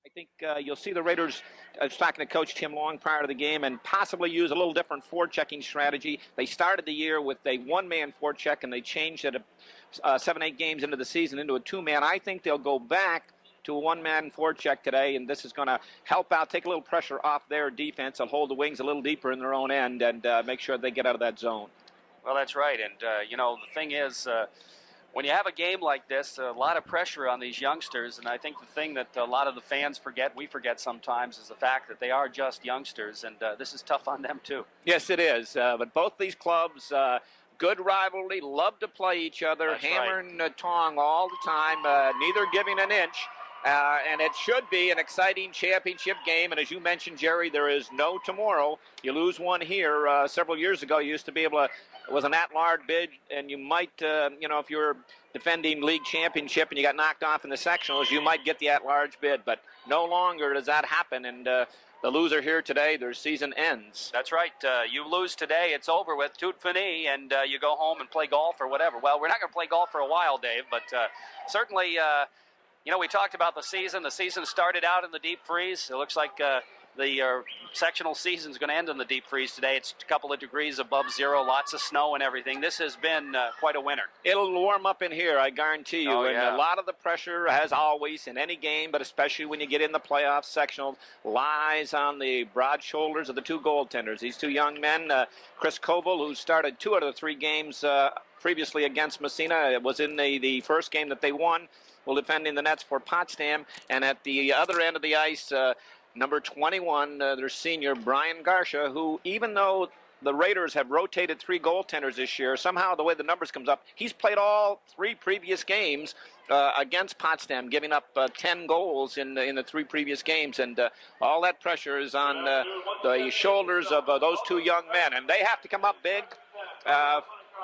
I think you'll see the Raiders, I was talking to Coach Tim Long prior to the game, and possibly use a little different forechecking strategy. They started the year with a one-man forecheck, and they changed it 7-8 games into the season into a two-man. I think they'll go back to a one-man forecheck today, and this is going to help out, take a little pressure off their defense. They'll hold the wings a little deeper in their own end and make sure they get out of that zone. Well, that's right, and, the thing is, when you have a game like this, a lot of pressure on these youngsters, and I think the thing that a lot of the fans forget, we forget sometimes, is the fact that they are just youngsters, and this is tough on them too. Yes, it is, but both these clubs, good rivalry, love to play each other, That's hammer right. and tong all the time, neither giving an inch. And it should be an exciting championship game. And as you mentioned, Jerry, there is no tomorrow. You lose one here. Several years ago, you used to be able to, it was an at-large bid, and you might, if you were defending league championship and you got knocked off in the sectionals, you might get the at-large bid. But no longer does that happen. And the loser here today, their season ends. That's right. You lose today, it's over with, tout fini, and you go home and play golf or whatever. Well, we're not going to play golf for a while, Dave, but certainly... we talked about the season. The season started out in the deep freeze. It looks like the sectional season is going to end in the deep freeze today. It's a couple of degrees above zero, lots of snow and everything. This has been quite a winter. It'll warm up in here, I guarantee you. Oh, and yeah. a lot of the pressure, as always, in any game, but especially when you get in the playoff sectional, lies on the broad shoulders of the two goaltenders. These two young men, Chris Koval, who started 2 out of the 3 games previously against Massena. It was in the first game that they won, while defending the nets for Potsdam. And at the other end of the ice, number 21, their senior, Brian Garsha, who, even though the Raiders have rotated 3 goaltenders this year, somehow the way the numbers comes up, he's played all 3 previous games against Potsdam, giving up 10 goals in the 3 previous games. And all that pressure is on the shoulders of those 2 young men. And they have to come up big.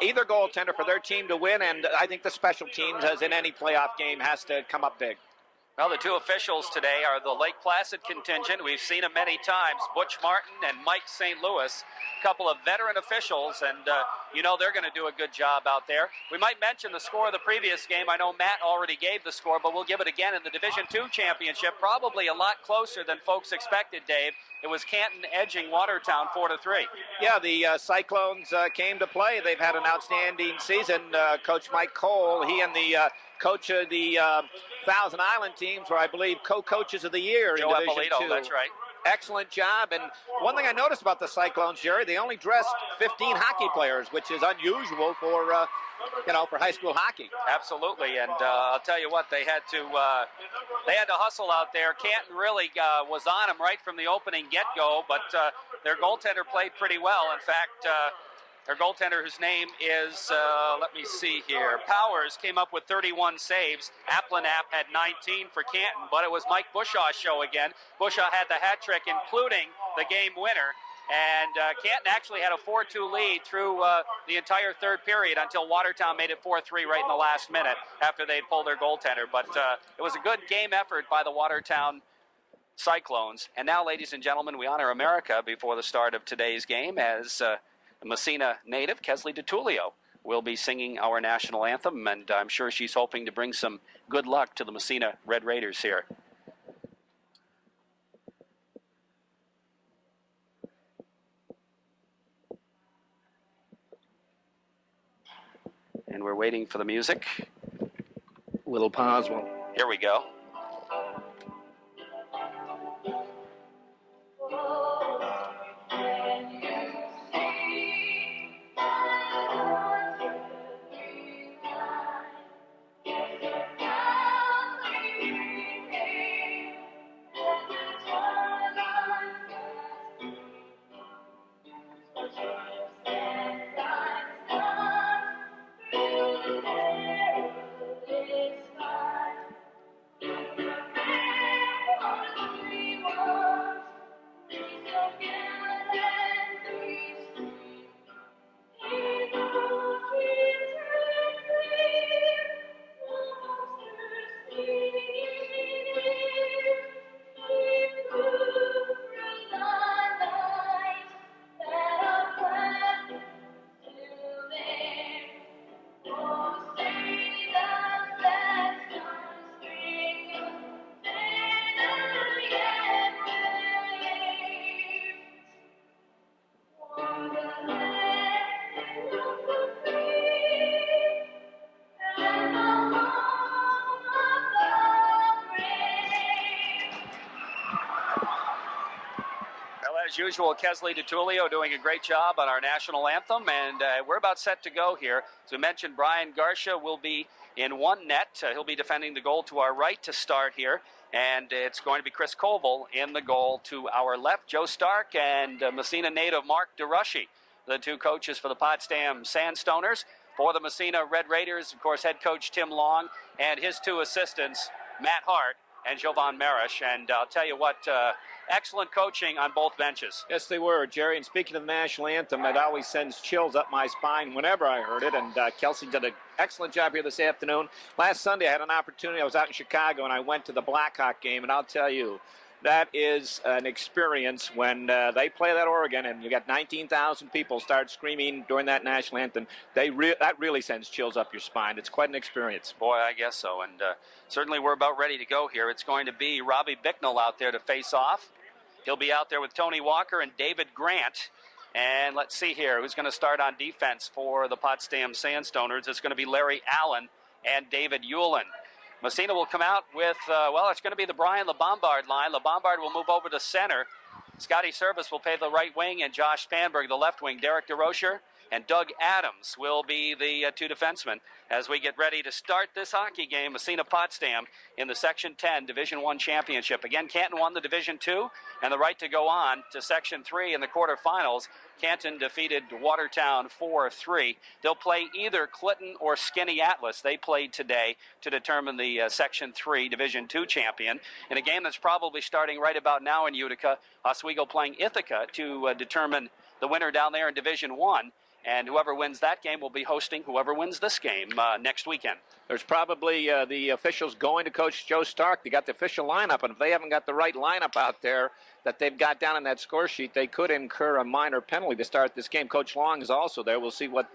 Either goaltender for their team to win, and I think the special teams, as in any playoff game, has to come up big. Well, the 2 officials today are the Lake Placid contingent. We've seen them many times, Butch Martin and Mike St. Louis, a couple of veteran officials, and they're going to do a good job out there. We might mention the score of the previous game. I know Matt already gave the score, but we'll give it again in the Division II championship. Probably a lot closer than folks expected, Dave. It was Canton edging Watertown 4-3. Yeah, the Cyclones came to play. They've had an outstanding season. Coach Mike Cole, he and the coach of the Thousand Island teams were, I believe, co-coaches of the year Joe in Division II. That's right. Excellent job. And one thing I noticed about the Cyclones, Jerry, they only dressed 15 hockey players, which is unusual for for high school hockey. Absolutely. And I'll tell you what, they had to hustle out there. Canton really was on them right from the opening get-go, but their goaltender played pretty well. In fact, their goaltender, whose name is, let me see here, Powers, came up with 31 saves. Applenapp had 19 for Canton, but it was Mike Bushaw's show again. Bushaw had the hat trick, including the game winner. And Canton actually had a 4-2 lead through the entire third period until Watertown made it 4-3 right in the last minute after they'd pulled their goaltender. But it was a good game effort by the Watertown Cyclones. And now, ladies and gentlemen, we honor America before the start of today's game as Massena native Kesley DiTullio will be singing our national anthem, and I'm sure she's hoping to bring some good luck to the Massena Red Raiders here. And we're waiting for the music. Little pause. Here we go. as usual, Kesley DiTullio doing a great job on our national anthem, and we're about set to go here. As we mentioned, Brian Garcia will be in one net. He'll be defending the goal to our right to start here, and it's going to be Chris Koval in the goal to our left. Joe Stark and Massena native Mark DeRushy, the two coaches for the Potsdam Sandstoners. For the Massena Red Raiders, of course, head coach Tim Long and his two assistants, Matt Hart and Jovan Marish. And I'll tell you what, excellent coaching on both benches. Yes, they were, Jerry. And speaking of the national anthem, it always sends chills up my spine whenever I heard it. And Kelsey did an excellent job here this afternoon. Last Sunday, I had an opportunity. I was out in Chicago, and I went to the Blackhawk game. And I'll tell you, that is an experience when they play that Oregon, and you got 19,000 people start screaming during that national anthem. That really sends chills up your spine. It's quite an experience. Boy, I guess so. And certainly we're about ready to go here. It's going to be Robbie Bicknell out there to face off. He'll be out there with Tony Walker and David Grant. And let's see here, who's going to start on defense for the Potsdam Sandstoners. It's going to be Larry Allen and David Hewlin. Massena will come out with, it's going to be the Brian LeBombard line. LeBombard will move over to center. Scotty Service will play the right wing, and Josh Spanberg the left wing. Derek DeRocher and Doug Adams will be the two defensemen as we get ready to start this hockey game, Massena-Potsdam, in the Section 10 Division I Championship. Again, Canton won the Division II and the right to go on to Section 3 in the quarterfinals. Canton defeated Watertown 4-3. They'll play either Clinton or Skinny Atlas. They played today to determine the Section 3 Division II champion. In a game that's probably starting right about now in Utica, Oswego playing Ithaca to determine the winner down there in Division I. And whoever wins that game will be hosting whoever wins this game next weekend. There's probably the officials going to Coach Joe Stark. They got the official lineup, and if they haven't got the right lineup out there that they've got down in that score sheet, they could incur a minor penalty to start this game. Coach Long is also there. We'll see what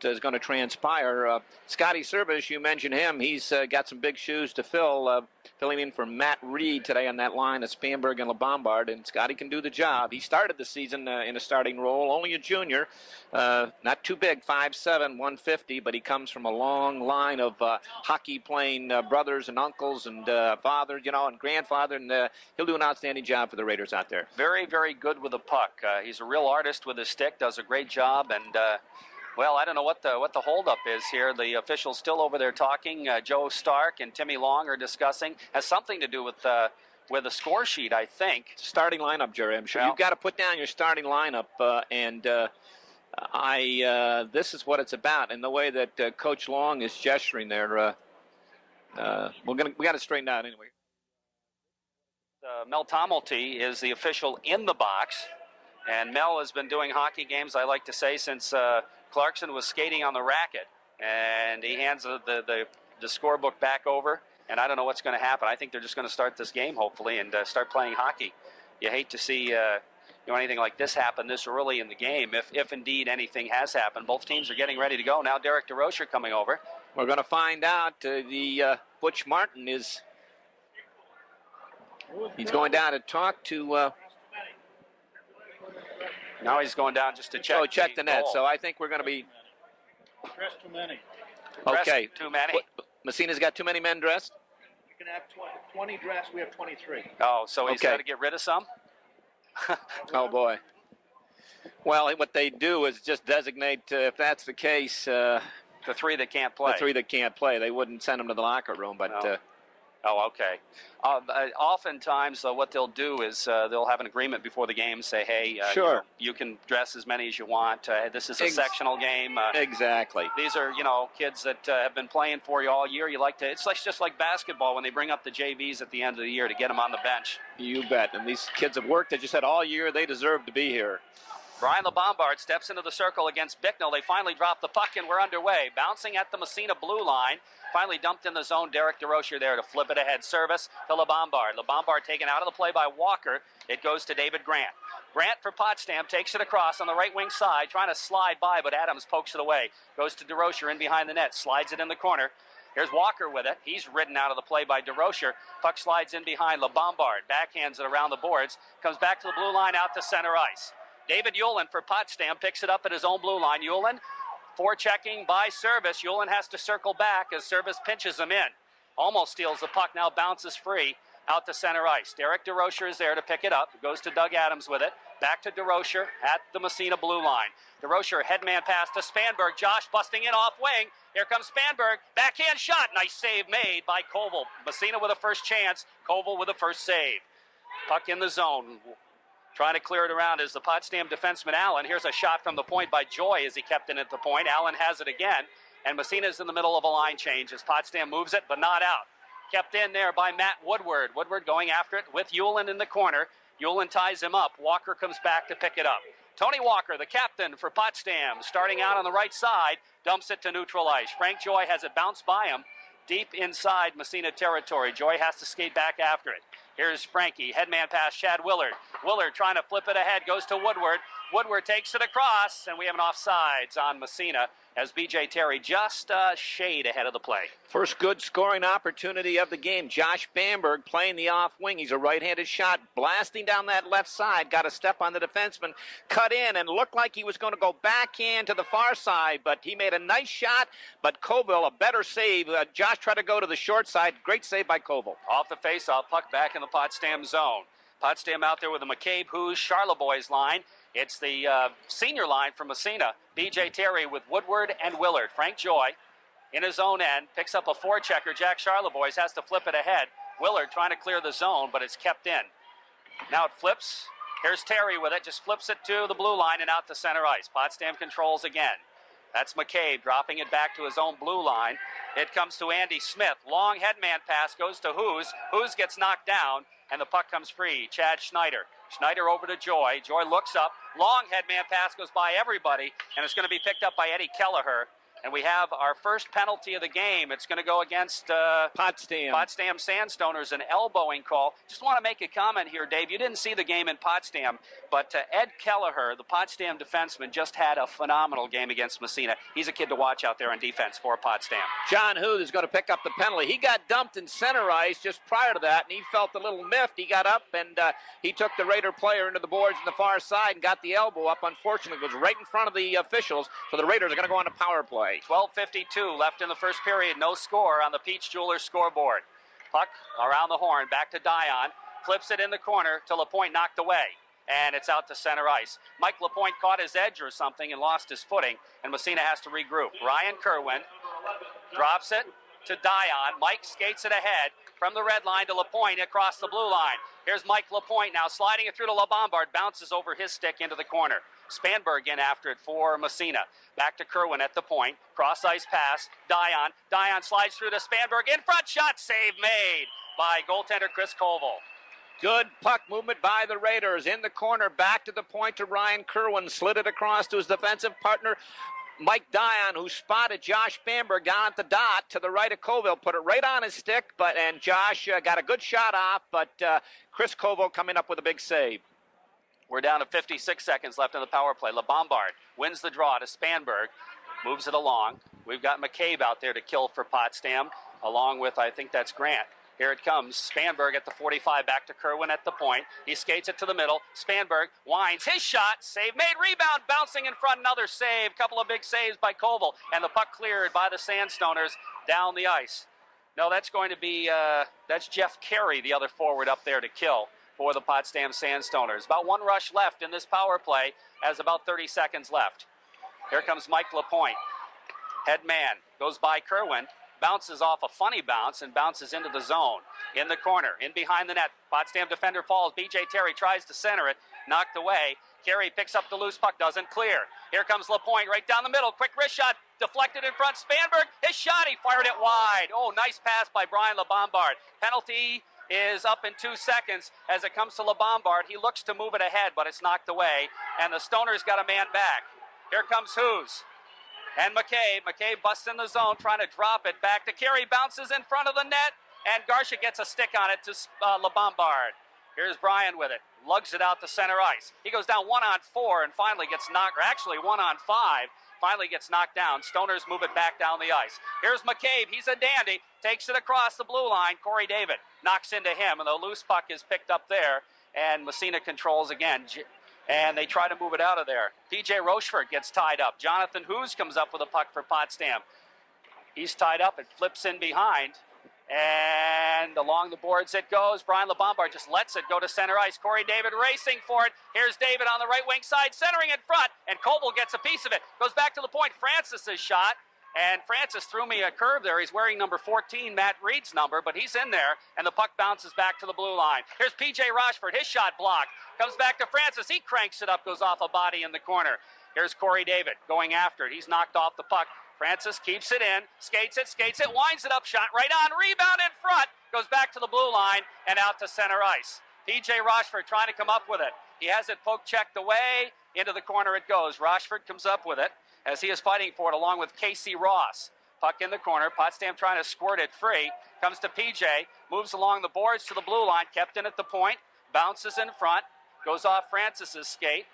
is going to transpire. Scotty Service, you mentioned him. He's got some big shoes to fill, filling in for Matt Reed today on that line of Spanberg and LeBombard, and Scotty can do the job. He started the season in a starting role, only a junior, not too big, 5'7", 150, but he comes from a long line of hockey-playing brothers and uncles and father, and grandfather, and he'll do an outstanding job for the Raiders out there. Very, very good with the puck. He's a real artist with his stick, does a great job, and I don't know what the holdup is here. The officials still over there talking. Joe Stark and Timmy Long are discussing. Has something to do with the score sheet, I think. Starting lineup, Jerry. I'm sure you've got to put down your starting lineup, and this is what it's about. And the way that Coach Long is gesturing there, we got to straighten out anyway. Mel Tomelty is the official in the box, and Mel has been doing hockey games, I like to say, since Clarkson was skating on the racket, and he hands the scorebook back over, and I don't know what's going to happen. I think they're just going to start this game, hopefully, and start playing hockey. You hate to see anything like this happen this early in the game, if indeed anything has happened. Both teams are getting ready to go. Now Derek DeRocher coming over. We're going to find out. Butch Martin he's going down to talk to... Now he's going down just to check. Check the net. So I think we're going to be dressed too many. Okay. Too many. Massena's got too many men dressed. You can have 20 dressed. We have 23. Oh, so he's got to get rid of some. Oh boy. Well, what they do is just designate, if that's the case, the three that can't play. The three that can't play. They wouldn't send them to the locker room, but. No. Oh, okay. Oftentimes, what they'll do is they'll have an agreement before the game, say, hey, sure. You can dress as many as you want. This is a sectional game. Exactly. These are, kids that have been playing for you all year. You like to. It's just like basketball when they bring up the JVs at the end of the year to get them on the bench. You bet. And these kids have worked, as you said, all year. They deserve to be here. Brian LeBombard steps into the circle against Bicknell. They finally drop the puck, and we're underway. Bouncing at the Massena blue line. Finally dumped in the zone. Derek DeRocher there to flip it ahead. Service to LeBombard. LeBombard taken out of the play by Walker. It goes to David Grant. Grant for Potsdam takes it across on the right wing side, trying to slide by, but Adams pokes it away. Goes to DeRocher in behind the net. Slides it in the corner. Here's Walker with it. He's ridden out of the play by DeRocher. Puck slides in behind LeBombard. Backhands it around the boards. Comes back to the blue line out to center ice. David Hewlin for Potsdam picks it up at his own blue line. Hewlin, forechecking by Service. Hewlin has to circle back as Service pinches him in. Almost steals the puck, now bounces free. out to center ice. Derek DeRocher is there to pick it up. Goes to Doug Adams with it. Back to DeRocher at the Massena blue line. DeRocher, headman pass to Spanberg. Josh busting in off wing. Here comes Spanberg. Backhand shot. Nice save made by Koval. Massena with a first chance. Koval with a first save. Puck in the zone. Trying to clear it around is the Potsdam defenseman Allen. Here's a shot from the point by Joy as he kept it at the point. Allen has it again. And Massena's in the middle of a line change as Potsdam moves it, but not out. Kept in there by Matt Woodward. Woodward going after it with Hewlin in the corner. Hewlin ties him up. Walker comes back to pick it up. Tony Walker, the captain for Potsdam, starting out on the right side, dumps it to neutral ice. Frank Joy has it bounced by him deep inside Massena territory. Joy has to skate back after it. Here's Frankie, headman pass, Chad Willard. Willard trying to flip it ahead, goes to Woodward. Woodward takes it across, and we have an offsides on Massena as B.J. Terry just a shade ahead of the play. First good scoring opportunity of the game. Josh Bamberg playing the off wing. He's a right-handed shot, blasting down that left side. Got a step on the defenseman, cut in, and looked like he was going to go backhand to the far side, but he made a nice shot, but Koval, a better save. Josh tried to go to the short side. Great save by Koval. Off the face-off, puck back in the Potsdam zone. Potsdam out there with the McCabe, Who's, Charlebois line. It's the senior line from Massena. B.J. Terry with Woodward and Willard. Frank Joy in his own end picks up a forechecker. Jack Charlebois has to flip it ahead. Willard trying to clear the zone, but it's kept in. Now it flips. Here's Terry with it. Just flips it to the blue line and out to center ice. Potsdam controls again. That's McCabe dropping it back to his own blue line. It comes to Andy Smith. Long headman pass goes to Who's. Who's gets knocked down, and the puck comes free. Chad Schneider. Schneider over to Joy. Joy looks up. Long headman pass goes by everybody, and it's going to be picked up by Eddie Kelleher. And we have our first penalty of the game. It's going to go against Potsdam Sandstoners, an elbowing call. Just want to make a comment here, Dave. You didn't see the game in Potsdam, but Ed Kelleher, the Potsdam defenseman, just had a phenomenal game against Massena. He's a kid to watch out there on defense for Potsdam. John Huth is going to pick up the penalty. He got dumped in center ice just prior to that, and he felt a little miffed. He got up, and he took the Raider player into the boards on the far side and got the elbow up. Unfortunately, it was right in front of the officials, so the Raiders are going to go on a power play. 12:52 left in the first period. No score on the Peach Jewelers scoreboard. Puck around the horn, back to Dion. Flips it in the corner to LaPointe, knocked away. And it's out to center ice. Mike LaPointe caught his edge or something and lost his footing, and Massena has to regroup. Ryan Kerwin drops it to Dion. Mike skates it ahead from the red line to LaPointe across the blue line. Here's Mike LaPointe now sliding it through to LaBombard. Bounces over his stick into the corner. Spanberg in after it for Massena. Back to Kerwin at the point. Cross ice pass. Dion. Dion slides through to Spanberg. In front shot. Save made by goaltender Chris Koval. Good puck movement by the Raiders. In the corner. Back to the point to Ryan Kerwin. Slid it across to his defensive partner, Mike Dion, who spotted Josh Bamberg down at the dot to the right of Koval, put it right on his stick, and Josh got a good shot off, but Chris Koval coming up with a big save. We're down to 56 seconds left in the power play. LaBombard wins the draw to Spanberg, moves it along. We've got McCabe out there to kill for Potsdam, along with, I think that's Grant. Here it comes. Spanberg at the 45, back to Kerwin at the point. He skates it to the middle. Spanberg winds his shot. Save made. Rebound bouncing in front. Another save. Couple of big saves by Koval. And the puck cleared by the Sandstoners down the ice. No, that's going to be, that's Jeff Carey, the other forward up there to kill for the Potsdam Sandstoners. About one rush left in this power play as about 30 seconds left. Here comes Mike LaPointe. Head man goes by Kerwin. Bounces off a funny bounce and bounces into the zone. In the corner, in behind the net. Potsdam defender falls. B.J. Terry tries to center it. Knocked away. Carey picks up the loose puck. Doesn't clear. Here comes LaPointe right down the middle. Quick wrist shot. Deflected in front. Spanberg. His shot. He fired it wide. Oh, nice pass by Brian LaBombard. Penalty is up in 2 seconds as it comes to LaBombard. He looks to move it ahead, but it's knocked away. And the Stoners got a man back. Here comes Who's. And McCabe busts in the zone, trying to drop it back to Carey, bounces in front of the net, and Garsha gets a stick on it to LaBombard. Here's Brian with it, lugs it out to center ice. He goes down 1-on-4 and finally gets knocked, or actually 1-on-5, finally gets knocked down. Stoners move it back down the ice. Here's McCabe, he's a dandy, takes it across the blue line. Corey David knocks into him, and the loose puck is picked up there, and Massena controls again. And they try to move it out of there. P.J. Rochefort gets tied up. Jonathan Who's comes up with a puck for Potsdam. He's tied up and flips in behind. And along the boards it goes. Brian LeBombard just lets it go to center ice. Corey David racing for it. Here's David on the right wing side, centering in front, and Koval gets a piece of it. Goes back to the point. Francis's shot. And Francis threw me a curve there. He's wearing number 14, Matt Reed's number, but he's in there, and the puck bounces back to the blue line. Here's P.J. Rochford. His shot blocked. Comes back to Francis. He cranks it up, goes off a body in the corner. Here's Corey David going after it. He's knocked off the puck. Francis keeps it in, skates it, winds it up, shot right on, rebound in front, goes back to the blue line and out to center ice. P.J. Rochford trying to come up with it. He has it poke checked away. Into the corner it goes. Rochford comes up with it as he is fighting for it along with Casey Ross. Puck in the corner. Potsdam trying to squirt it free. Comes to P.J. Moves along the boards to the blue line. Kept in at the point. Bounces in front. Goes off Francis's skate.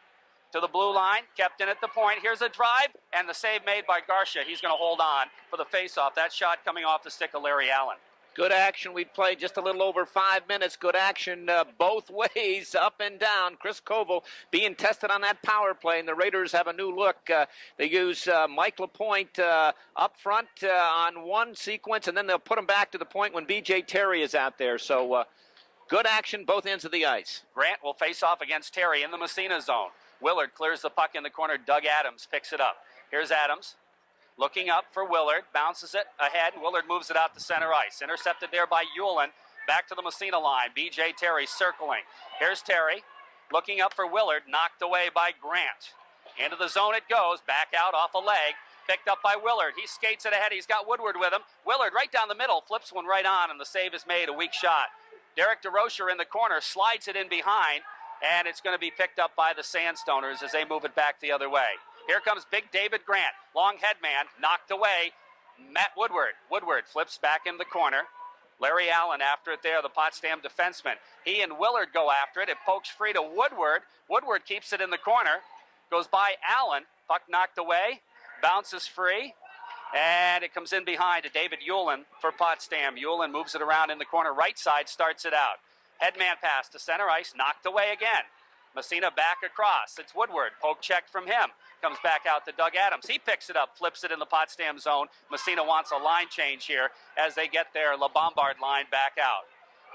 To the blue line. Kept in at the point. Here's a drive. And the save made by Garcia. He's going to hold on for the faceoff. That shot coming off the stick of Larry Allen. Good action. We played just a little over 5 minutes. Good action both ways, up and down. Chris Koval being tested on that power play, and the Raiders have a new look. They use Mike Lapointe up front on one sequence, and then they'll put him back to the point when B.J. Terry is out there. So good action both ends of the ice. Grant will face off against Terry in the Massena zone. Willard clears the puck in the corner. Doug Adams picks it up. Here's Adams. Looking up for Willard, bounces it ahead. Willard moves it out to center ice. Intercepted there by Hewlin. Back to the Massena line. B.J. Terry circling. Here's Terry. Looking up for Willard. Knocked away by Grant. Into the zone it goes. Back out off a leg. Picked up by Willard. He skates it ahead. He's got Woodward with him. Willard right down the middle. Flips one right on, and the save is made. A weak shot. Derek DeRocher in the corner. Slides it in behind. And it's going to be picked up by the Sandstoners as they move it back the other way. Here comes big David Grant. Long head man, knocked away. Matt Woodward. Woodward flips back in the corner. Larry Allen after it there, the Potsdam defenseman. He and Willard go after it. It pokes free to Woodward. Woodward keeps it in the corner. Goes by Allen. Puck knocked away. Bounces free. And it comes in behind to David Hewlin for Potsdam. Hewlin moves it around in the corner. Right side starts it out. Headman pass to center ice. Knocked away again. Massena back across. It's Woodward. Poke check from him. Comes back out to Doug Adams. He picks it up, flips it in the Potsdam zone. Massena wants a line change here as they get their LeBombard line back out.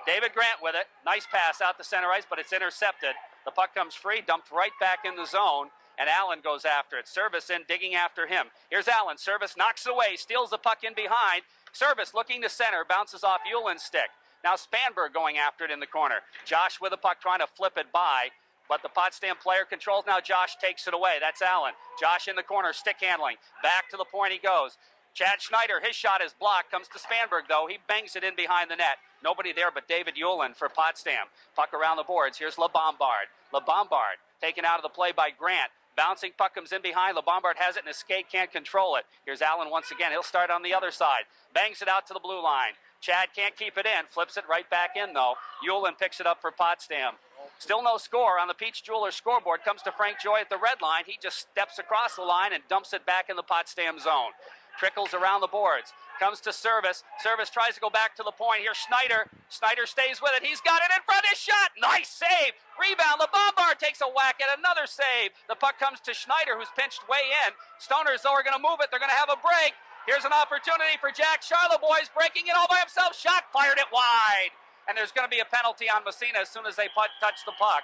David Grant with it. Nice pass out to center ice, but it's intercepted. The puck comes free, dumped right back in the zone, and Allen goes after it. Service in, digging after him. Here's Allen. Service knocks away, steals the puck in behind. Service looking to center, bounces off Hewlin's stick. Now Spanberg going after it in the corner. Josh with the puck trying to flip it by. But the Potsdam player controls. Now Josh takes it away. That's Allen. Josh in the corner, stick handling. Back to the point he goes. Chad Schneider, his shot is blocked. Comes to Spanberg, though. He bangs it in behind the net. Nobody there but David Hewlin for Potsdam. Puck around the boards. Here's LeBombard. LeBombard taken out of the play by Grant. Bouncing puck comes in behind. LeBombard has it in his skate, can't control it. Here's Allen once again. He'll start on the other side. Bangs it out to the blue line. Chad can't keep it in. Flips it right back in, though. Hewlin picks it up for Potsdam. Still no score on the Peach Jewelers scoreboard. Comes to Frank Joy at the red line. He just steps across the line and dumps it back in the Potsdam zone. Trickles around the boards. Comes to Service. Service tries to go back to the point. Here's Schneider. Schneider stays with it. He's got it in front. His shot. Nice save. Rebound. LeBombard takes a whack at another save. The puck comes to Schneider, who's pinched way in. Stoners, though, are going to move it. They're going to have a break. Here's an opportunity for Jack Charlebois, breaking it all by himself. Shot, fired it wide. And there's going to be a penalty on Massena as soon as they touch the puck.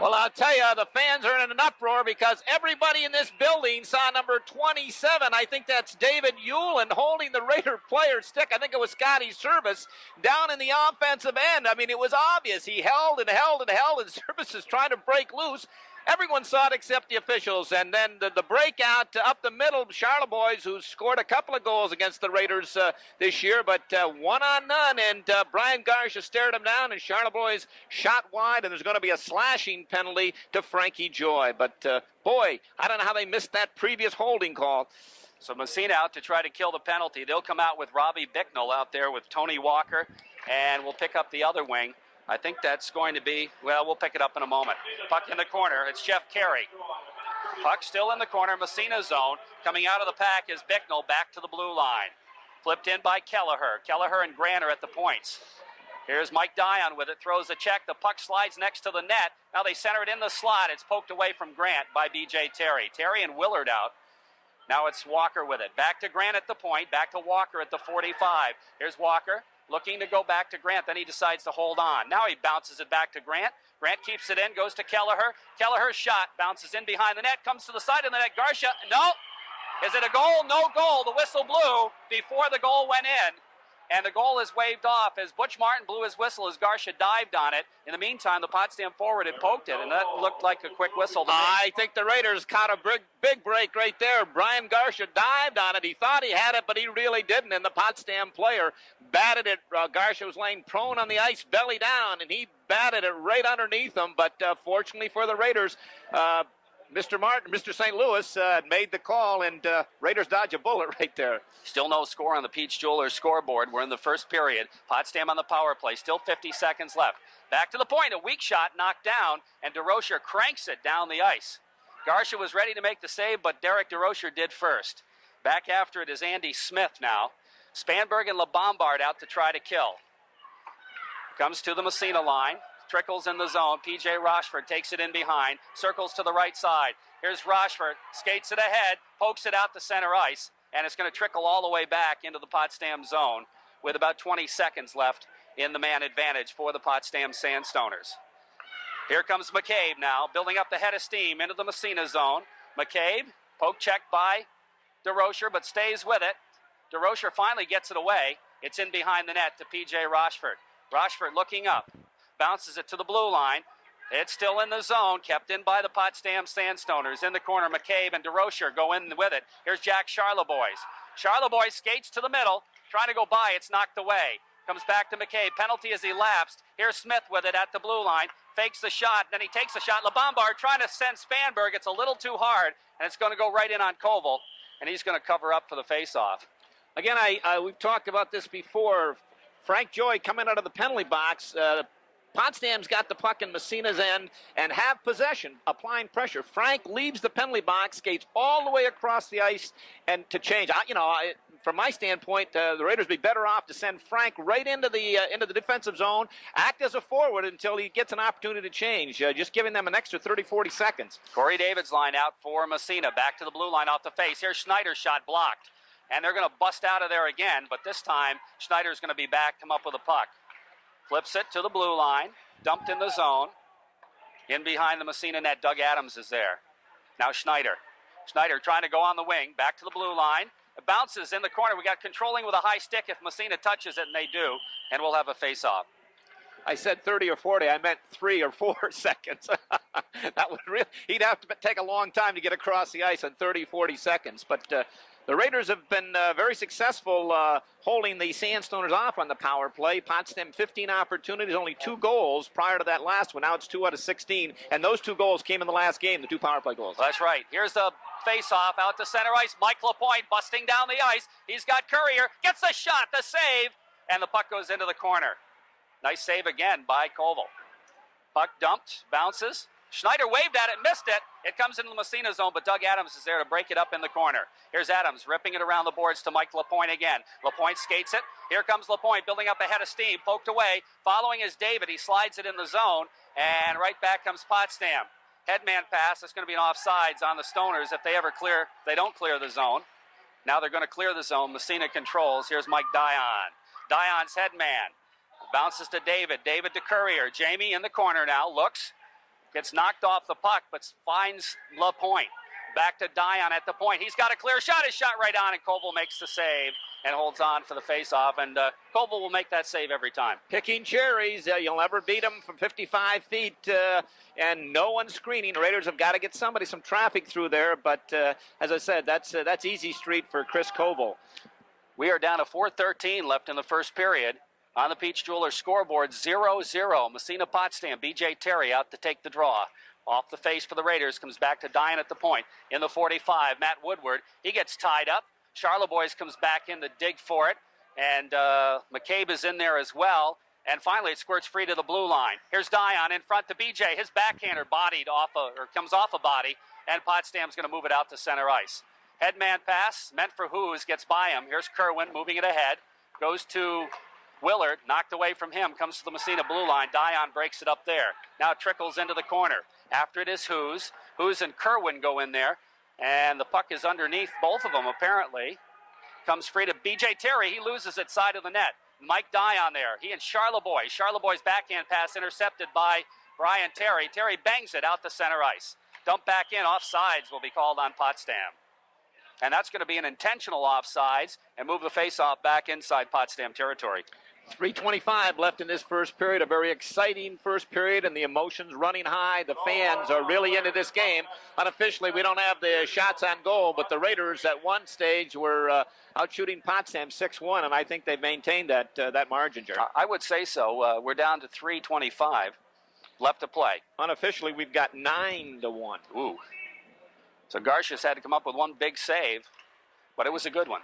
Well, I'll tell you, the fans are in an uproar because everybody in this building saw number 27. I think that's David Hewlin holding the Raider player's stick. I think it was Scotty Service down in the offensive end. I mean, it was obvious. He held and held and held, and Service is trying to break loose. Everyone saw it except the officials. And then the breakout up the middle, Charlebois, who scored a couple of goals against the Raiders this year, but one on none. And Brian Garcia stared him down, and Charlebois shot wide, and there's going to be a slashing penalty to Frankie Joy. But, boy, I don't know how they missed that previous holding call. So Massena out to try to kill the penalty. They'll come out with Robbie Bicknell out there with Tony Walker, and we'll pick up the other wing. I think that's going to be, well, we'll pick it up in a moment. Puck in the corner. It's Jeff Carey. Puck still in the corner. Massena zone. Coming out of the pack is Bicknell back to the blue line. Flipped in by Kelleher. Kelleher and Grant are at the points. Here's Mike Dion with it. Throws a check. The puck slides next to the net. Now they center it in the slot. It's poked away from Grant by B.J. Terry. Terry and Willard out. Now it's Walker with it. Back to Grant at the point. Back to Walker at the 45. Here's Walker looking to go back to Grant. Then he decides to hold on. Now he bounces it back to Grant. Grant keeps it in, goes to Kelleher. Kelleher's shot bounces in behind the net, comes to the side of the net. Garcia, no. Is it a goal? No goal. The whistle blew before the goal went in. And the goal is waved off as Butch Martin blew his whistle as Garcia dived on it. In the meantime, the Potsdam forward had poked it, and that looked like a quick whistle to me. I think the Raiders caught a big break right there. Brian Garcia dived on it. He thought he had it, but he really didn't. And the Potsdam player batted it. Garcia was laying prone on the ice, belly down, and he batted it right underneath him. But fortunately for the Raiders, Mr. Martin, Mr. St. Louis made the call, and Raiders dodge a bullet right there. Still no score on the Peach Jewelers scoreboard. We're in the first period. Potsdam on the power play. Still 50 seconds left. Back to the point. A weak shot knocked down, and DeRocher cranks it down the ice. Garcia was ready to make the save, but Derek DeRocher did first. Back after it is Andy Smith now. Spanberg and LeBombard out to try to kill. Comes to the Massena line. Trickles in the zone. P.J. Rochford takes it in behind. Circles to the right side. Here's Rochford. Skates it ahead. Pokes it out to center ice. And it's going to trickle all the way back into the Potsdam zone with about 20 seconds left in the man advantage for the Potsdam Sandstoners. Here comes McCabe now, building up the head of steam into the Massena zone. McCabe, poke checked by DeRocher, but stays with it. DeRocher finally gets it away. It's in behind the net to P.J. Rochford. Rochford looking up. Bounces it to the blue line. It's still in the zone, kept in by the Potsdam Sandstoners. In the corner, McCabe and DeRocher go in with it. Here's Jack Charlebois. Charlebois skates to the middle, trying to go by. It's knocked away. Comes back to McCabe. Penalty as he lapsed. Here's Smith with it at the blue line. Fakes the shot, then he takes the shot. LeBombard trying to send Spanberg. It's a little too hard, and it's going to go right in on Koval, and he's going to cover up for the faceoff. Again, we've talked about this before. Frank Joy coming out of the penalty box. Potsdam's got the puck in Massena's end and have possession, applying pressure. Frank leaves the penalty box, skates all the way across the ice, and to change. From my standpoint, the Raiders would be better off to send Frank right into the defensive zone, act as a forward until he gets an opportunity to change, just giving them an extra 30, 40 seconds. Corey David's line out for Massena. Back to the blue line off the face. Here's Schneider's shot blocked. And they're going to bust out of there again, but this time Schneider's going to be back, come up with a puck. Flips it to the blue line, dumped in the zone. In behind the Massena net, Doug Adams is there. Now Schneider. Schneider trying to go on the wing, back to the blue line. It bounces in the corner. We got controlling with a high stick if Massena touches it, and they do, and we'll have a face-off. I said 30 or 40. I meant 3 or 4 seconds. That would really, he'd have to take a long time to get across the ice in 30, 40 seconds. But the Raiders have been very successful holding the Sandstoners off on the power play. Potsdam 15 opportunities, only 2 goals prior to that last one. Now it's 2 out of 16, and those 2 goals came in the last game, the 2 power play goals. That's right. Here's the face-off out to center ice. Mike Lapointe busting down the ice. He's got Courier, gets the shot, the save, and the puck goes into the corner. Nice save again by Koval. Puck dumped, bounces. Schneider waved at it, missed it. It comes into the Massena zone, but Doug Adams is there to break it up in the corner. Here's Adams ripping it around the boards to Mike Lapointe again. Lapointe skates it. Here comes Lapointe building up a head of steam, poked away. Following is David. He slides it in the zone, and right back comes Potsdam. Headman pass. It's going to be an offsides on the Stoners if they don't clear the zone. Now they're going to clear the zone. Massena controls. Here's Mike Dion. Dion's headman. Bounces to David. David to Courier. Jamie in the corner now. Looks. Gets knocked off the puck, but finds Lapointe. Back to Dion at the point. He's got a clear shot. His shot right on, and Koval makes the save and holds on for the faceoff. And Koval will make that save every time. Picking cherries. You'll never beat them from 55 feet and no one screening. The Raiders have got to get some traffic through there. But as I said, that's easy street for Chris Koval. We are down to 4:13 left in the first period. On the Peach Jewelers scoreboard, 0-0. Massena Potsdam. B.J. Terry out to take the draw. Off the face for the Raiders. Comes back to Dion at the point. In the 45, Matt Woodward. He gets tied up. Charlebois comes back in to dig for it. And McCabe is in there as well. And finally, it squirts free to the blue line. Here's Dion in front to B.J. His backhander comes off a body. And Potsdam's going to move it out to center ice. Headman pass meant for Hoos. Gets by him. Here's Kerwin moving it ahead. Goes to Willard, knocked away from him, comes to the Massena blue line. Dion breaks it up there. Now it trickles into the corner. After it is Hoos. Hoos and Kerwin go in there. And the puck is underneath both of them, apparently. Comes free to B.J. Terry. He loses it side of the net. Mike Dye on there. He and Charlebois. Charlebois' backhand pass intercepted by Brian Terry. Terry bangs it out to center ice. Dump back in. Offsides will be called on Potsdam. And that's going to be an intentional offsides and move the faceoff back inside Potsdam territory. 3:25 left in this first period. A very exciting first period, and the emotions running high. The fans are really into this game. Unofficially, we don't have the shots on goal, but the Raiders at one stage were out shooting Potsdam 6-1, and I think they've maintained that margin, Jerry. I would say so. We're down to 3:25 left to play. Unofficially, we've got 9-1. Ooh. So Garcias had to come up with one big save, but it was a good one.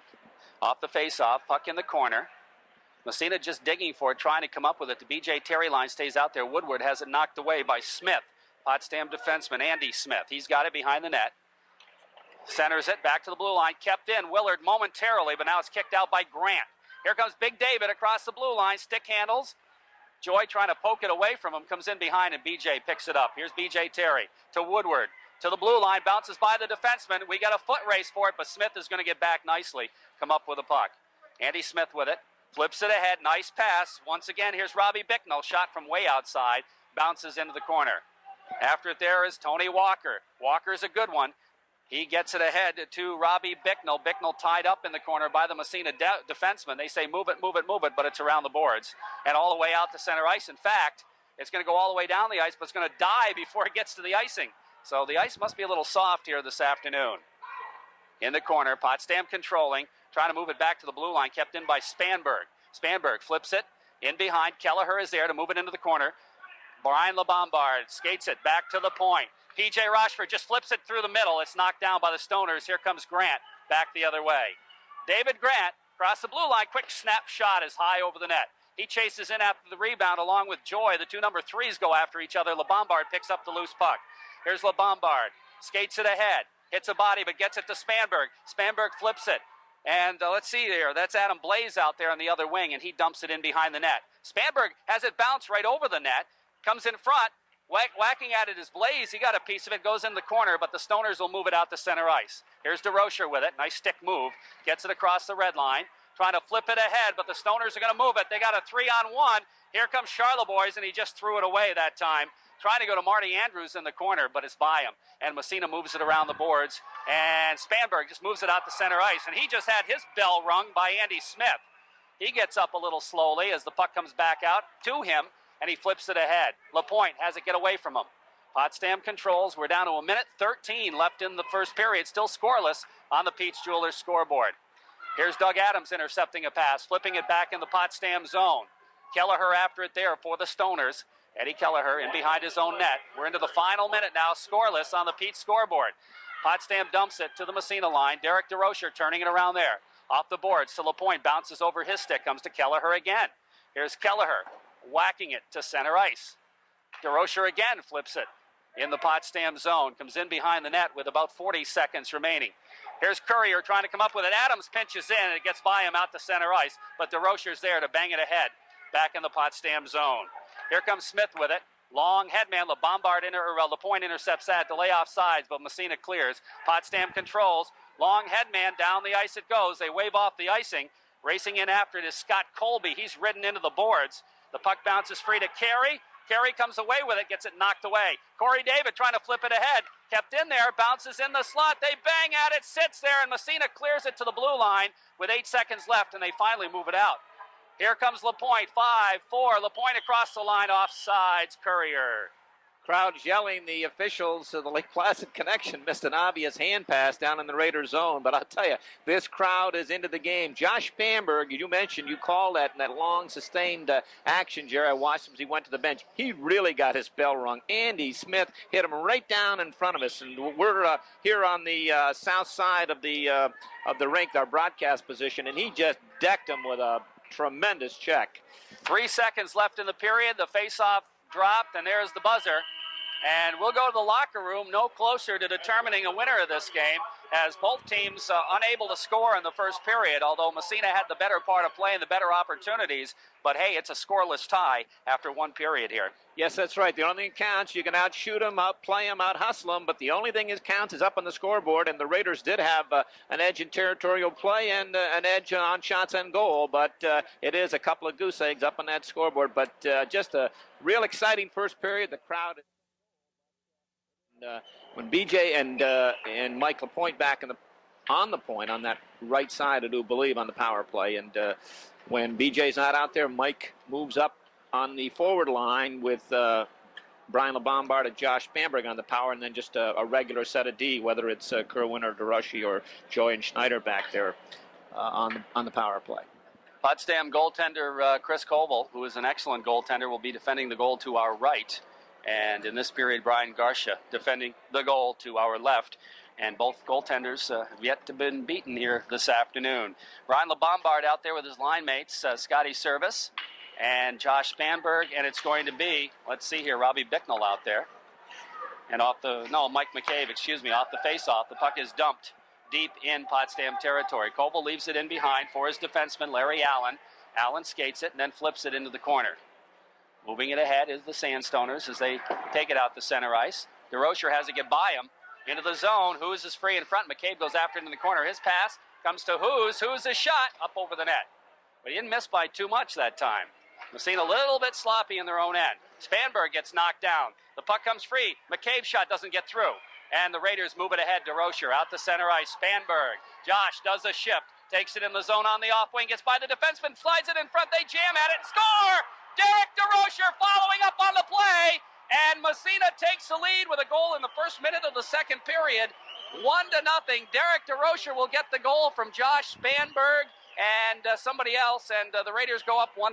Off the faceoff, puck in the corner. Massena just digging for it, trying to come up with it. The B.J. Terry line stays out there. Woodward has it knocked away by Smith. Potsdam defenseman Andy Smith. He's got it behind the net. Centers it back to the blue line. Kept in. Willard momentarily, but now it's kicked out by Grant. Here comes Big David across the blue line. Stick handles. Joy trying to poke it away from him. Comes in behind, and B.J. picks it up. Here's B.J. Terry to Woodward. To the blue line. Bounces by the defenseman. We got a foot race for it, but Smith is going to get back nicely. Come up with a puck. Andy Smith with it. Flips it ahead. Nice pass. Once again, here's Robbie Bicknell. Shot from way outside. Bounces into the corner. After it there is Tony Walker. Walker's a good one. He gets it ahead to Robbie Bicknell. Bicknell tied up in the corner by the Massena defenseman. They say move it, move it, move it, but it's around the boards. And all the way out to center ice. In fact, it's going to go all the way down the ice, but it's going to die before it gets to the icing. So the ice must be a little soft here this afternoon. In the corner, Potsdam controlling. Trying to move it back to the blue line, kept in by Spanberg. Spanberg flips it in behind. Kelleher is there to move it into the corner. Brian LeBombard skates it back to the point. P.J. Rochford just flips it through the middle. It's knocked down by the Stoners. Here comes Grant back the other way. David Grant across the blue line. Quick snap shot is high over the net. He chases in after the rebound along with Joy. The two number threes go after each other. LeBombard picks up the loose puck. Here's LeBombard. Skates it ahead. Hits a body but gets it to Spanberg. Spanberg flips it. And let's see there. That's Adam Blaze out there on the other wing, and he dumps it in behind the net. Spanberg has it bounce right over the net. Comes in front. Whacking at it is Blaze. He got a piece of it. Goes in the corner, but the Stoners will move it out to center ice. Here's DeRocher with it. Nice stick move. Gets it across the red line. Trying to flip it ahead, but the Stoners are going to move it. They got a 3-on-1. Here comes Charlebois, and he just threw it away that time. Trying to go to Marty Andrews in the corner, but it's by him. And Massena moves it around the boards. And Spanberg just moves it out to center ice. And he just had his bell rung by Andy Smith. He gets up a little slowly as the puck comes back out to him, and he flips it ahead. Lapointe has it get away from him. Potsdam controls. We're down to 1:13 left in the first period. Still scoreless on the Peach Jewelers scoreboard. Here's Doug Adams intercepting a pass, flipping it back in the Potsdam zone. Kelleher after it there for the Stoners. Eddie Kelleher in behind his own net. We're into the final minute now, scoreless on the Pete scoreboard. Potsdam dumps it to the Massena line. Derek DeRocher turning it around there. Off the boards to Lapointe, bounces over his stick, comes to Kelleher again. Here's Kelleher whacking it to center ice. DeRocher again flips it in the Potsdam zone. Comes in behind the net with about 40 seconds remaining. Here's Courier trying to come up with it. Adams pinches in, and it gets by him out to center ice. But DeRocher's there to bang it ahead back in the Potsdam zone. Here comes Smith with it. Long headman. Lapointe intercepts that to lay off sides, but Massena clears. Potsdam controls. Long headman. Down the ice it goes. They wave off the icing. Racing in after it is Scott Colby. He's ridden into the boards. The puck bounces free to Carey. Carey comes away with it, gets it knocked away. Corey David trying to flip it ahead. Kept in there, bounces in the slot. They bang at it, sits there, and Massena clears it to the blue line with 8 seconds left, and they finally move it out. Here comes Lapointe, 5-4. Lapointe across the line, offsides, Courier. Crowd's yelling. The officials of the Lake Placid Connection missed an obvious hand pass down in the Raiders zone. But I'll tell you, this crowd is into the game. Josh Bamberg, you mentioned, you called that in that long sustained action, Jerry. I watched him as he went to the bench. He really got his bell rung. Andy Smith hit him right down in front of us. And we're here on the south side of the rink, our broadcast position, and he just decked him with a tremendous check. 3 seconds left in the period. The faceoff dropped, and there's the buzzer. And we'll go to the locker room no closer to determining a winner of this game, as both teams unable to score in the first period, although Massena had the better part of play and the better opportunities. But, hey, it's a scoreless tie after one period here. Yes, that's right. The only thing that counts, you can outshoot them, outplay them, out-hustle them, but the only thing that counts is up on the scoreboard, and the Raiders did have an edge in territorial play and an edge on shots on goal, but it is a couple of goose eggs up on that scoreboard. But just a real exciting first period. The crowd... when BJ and Mike LaPointe back on the point on that right side, I do believe, on the power play, and when BJ's not out there, Mike moves up on the forward line with Brian LeBombard and Josh Bamberg on the power, and then just a regular set of D, whether it's Kerwin or DeRushy or Joy and Schneider back there on the power play. Potsdam goaltender Chris Koval, who is an excellent goaltender, will be defending the goal to our right. And in this period, Brian Garcia defending the goal to our left. And both goaltenders have yet to been beaten here this afternoon. Brian LeBombard out there with his line mates, Scotty Service and Josh Spanberg. And it's going to be, let's see here, Robbie Bicknell out there. And Mike McCabe, off the face-off. The puck is dumped deep in Potsdam territory. Koval leaves it in behind for his defenseman, Larry Allen. Allen skates it and then flips it into the corner. Moving it ahead is the Sandstoners as they take it out to center ice. DeRocher has to get by him into the zone. Hoos is free in front. McCabe goes after it in the corner. His pass comes to Hoos. Hoos is shot up over the net. But he didn't miss by too much that time. Massena a little bit sloppy in their own end. Spanberg gets knocked down. The puck comes free. McCabe's shot doesn't get through. And the Raiders move it ahead. DeRocher out to center ice. Spanberg. Josh does a shift. Takes it in the zone on the off wing. Gets by the defenseman. Slides it in front. They jam at it and score! Derek DeRocher following up on the play, and Massena takes the lead with a goal in the first minute of the second period. 1-0. Derek DeRocher will get the goal from Josh Spanberg and somebody else, and the Raiders go up 1-0.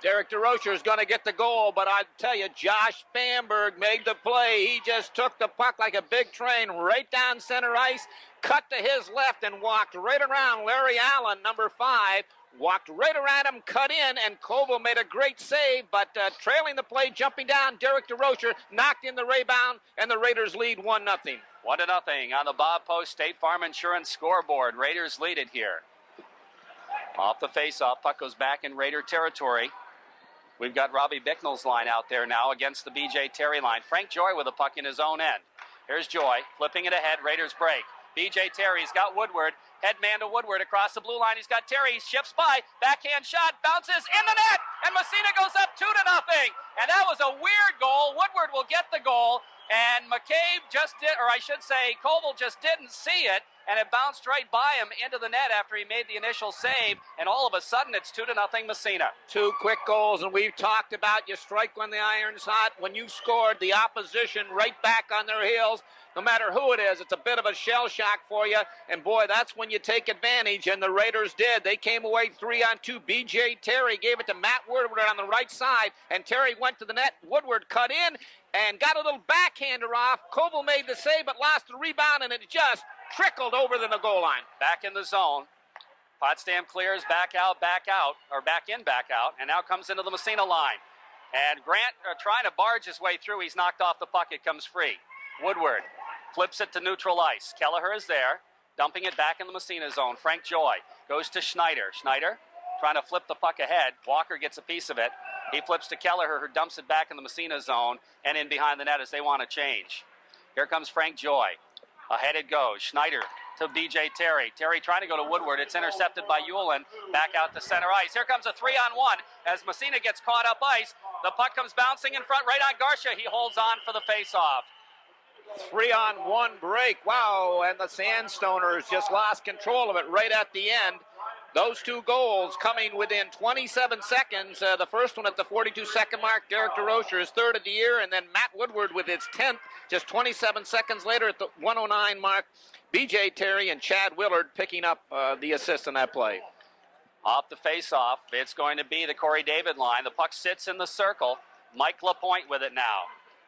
Derek DeRocher is going to get the goal, but I tell you, Josh Spanberg made the play. He just took the puck like a big train right down center ice, cut to his left, and walked right around Larry Allen, number 5. Walked right around him, cut in, and Koval made a great save, but trailing the play, jumping down, Derek DeRocher knocked in the rebound, and the Raiders lead 1-0. 1-0 on the Bob Post State Farm Insurance scoreboard. Raiders lead it here. Off the face-off, puck goes back in Raider territory. We've got Robbie Bicknell's line out there now against the BJ Terry line. Frank Joy with a puck in his own end. Here's Joy, flipping it ahead, Raiders break. BJ Terry's got Woodward. Head man to Woodward across the blue line. He's got Terry. He shifts by. Backhand shot. Bounces in the net. And Massena goes up 2-0. And that was a weird goal. Woodward will get the goal. And McCabe Koval just didn't see it. And it bounced right by him into the net after he made the initial save. And all of a sudden, it's 2-0 Massena. 2 quick goals, and we've talked about you strike when the iron's hot. When you've scored, the opposition right back on their heels. No matter who it is, it's a bit of a shell shock for you. And, boy, that's when you take advantage, and the Raiders did. They came away 3-on-2. B.J. Terry gave it to Matt Woodward on the right side, and Terry went to the net. Woodward cut in and got a little backhander off. Koval made the save but lost the rebound, and it just trickled over the goal line. Back in the zone. Potsdam clears back in, back out, and now comes into the Massena line. And Grant trying to barge his way through. He's knocked off the puck. It comes free. Woodward flips it to neutral ice. Kelleher is there, dumping it back in the Massena zone. Frank Joy goes to Schneider. Schneider trying to flip the puck ahead. Walker gets a piece of it. He flips to Kelleher, who dumps it back in the Massena zone and in behind the net as they want to change. Here comes Frank Joy. Ahead it goes. Schneider to B.J. Terry. Terry trying to go to Woodward. It's intercepted by Hewlin. Back out to center ice. Here comes a 3-on-1 as Massena gets caught up ice. The puck comes bouncing in front right on Garcia. He holds on for the face-off. 3-on-1 break. Wow, and the Sandstoners just lost control of it right at the end. Those 2 goals coming within 27 seconds. The first one at the 42-second mark. Derek DeRocher, his 3rd of the year. And then Matt Woodward with his 10th just 27 seconds later at the 109 mark. B.J. Terry and Chad Willard picking up the assist on that play. Off the face-off, it's going to be the Corey David line. The puck sits in the circle. Mike LaPointe with it now.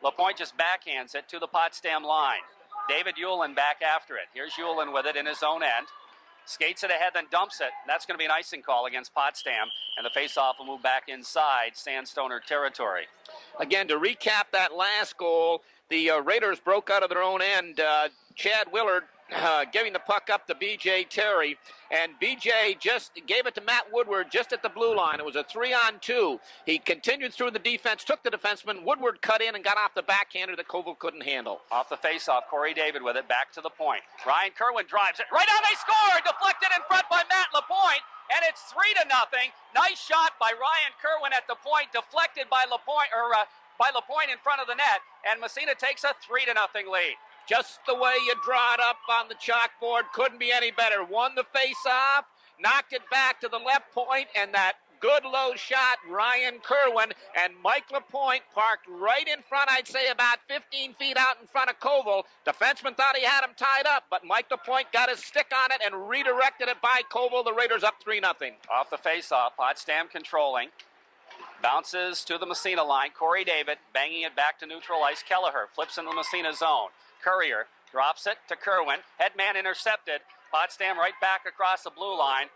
LaPointe just backhands it to the Potsdam line. David Hewlin back after it. Here's Hewlin with it in his own end. Skates it ahead, then dumps it. That's going to be an icing call against Potsdam, and the face-off will move back inside Sandstoner territory. Again, to recap that last goal, the Raiders broke out of their own end. Chad Willard giving the puck up to B.J. Terry, and B.J. just gave it to Matt Woodward just at the blue line. It was a 3-on-2. He continued through the defense, took the defenseman. Woodward cut in and got off the backhander that Koval couldn't handle. Off the faceoff, Corey David with it, back to the point. Ryan Kerwin drives it. Right on, they score! Deflected in front by Matt Lapointe, and it's 3-0. Nice shot by Ryan Kerwin at the point, deflected by Lapointe in front of the net, and Massena takes a 3-0 lead. Just the way you draw it up on the chalkboard, couldn't be any better. Won the face-off, knocked it back to the left point, and that good low shot, Ryan Kerwin, and Mike Lapointe parked right in front, I'd say about 15 feet out in front of Koval. Defenseman thought he had him tied up, but Mike Lapointe got his stick on it and redirected it by Koval. The Raiders up 3-0. Off the face-off, Potsdam controlling. Bounces to the Massena line. Corey David banging it back to neutral ice. Kelleher flips in the Massena zone. Courier drops it to Kerwin. Headman intercepted. Potsdam right back across the blue line.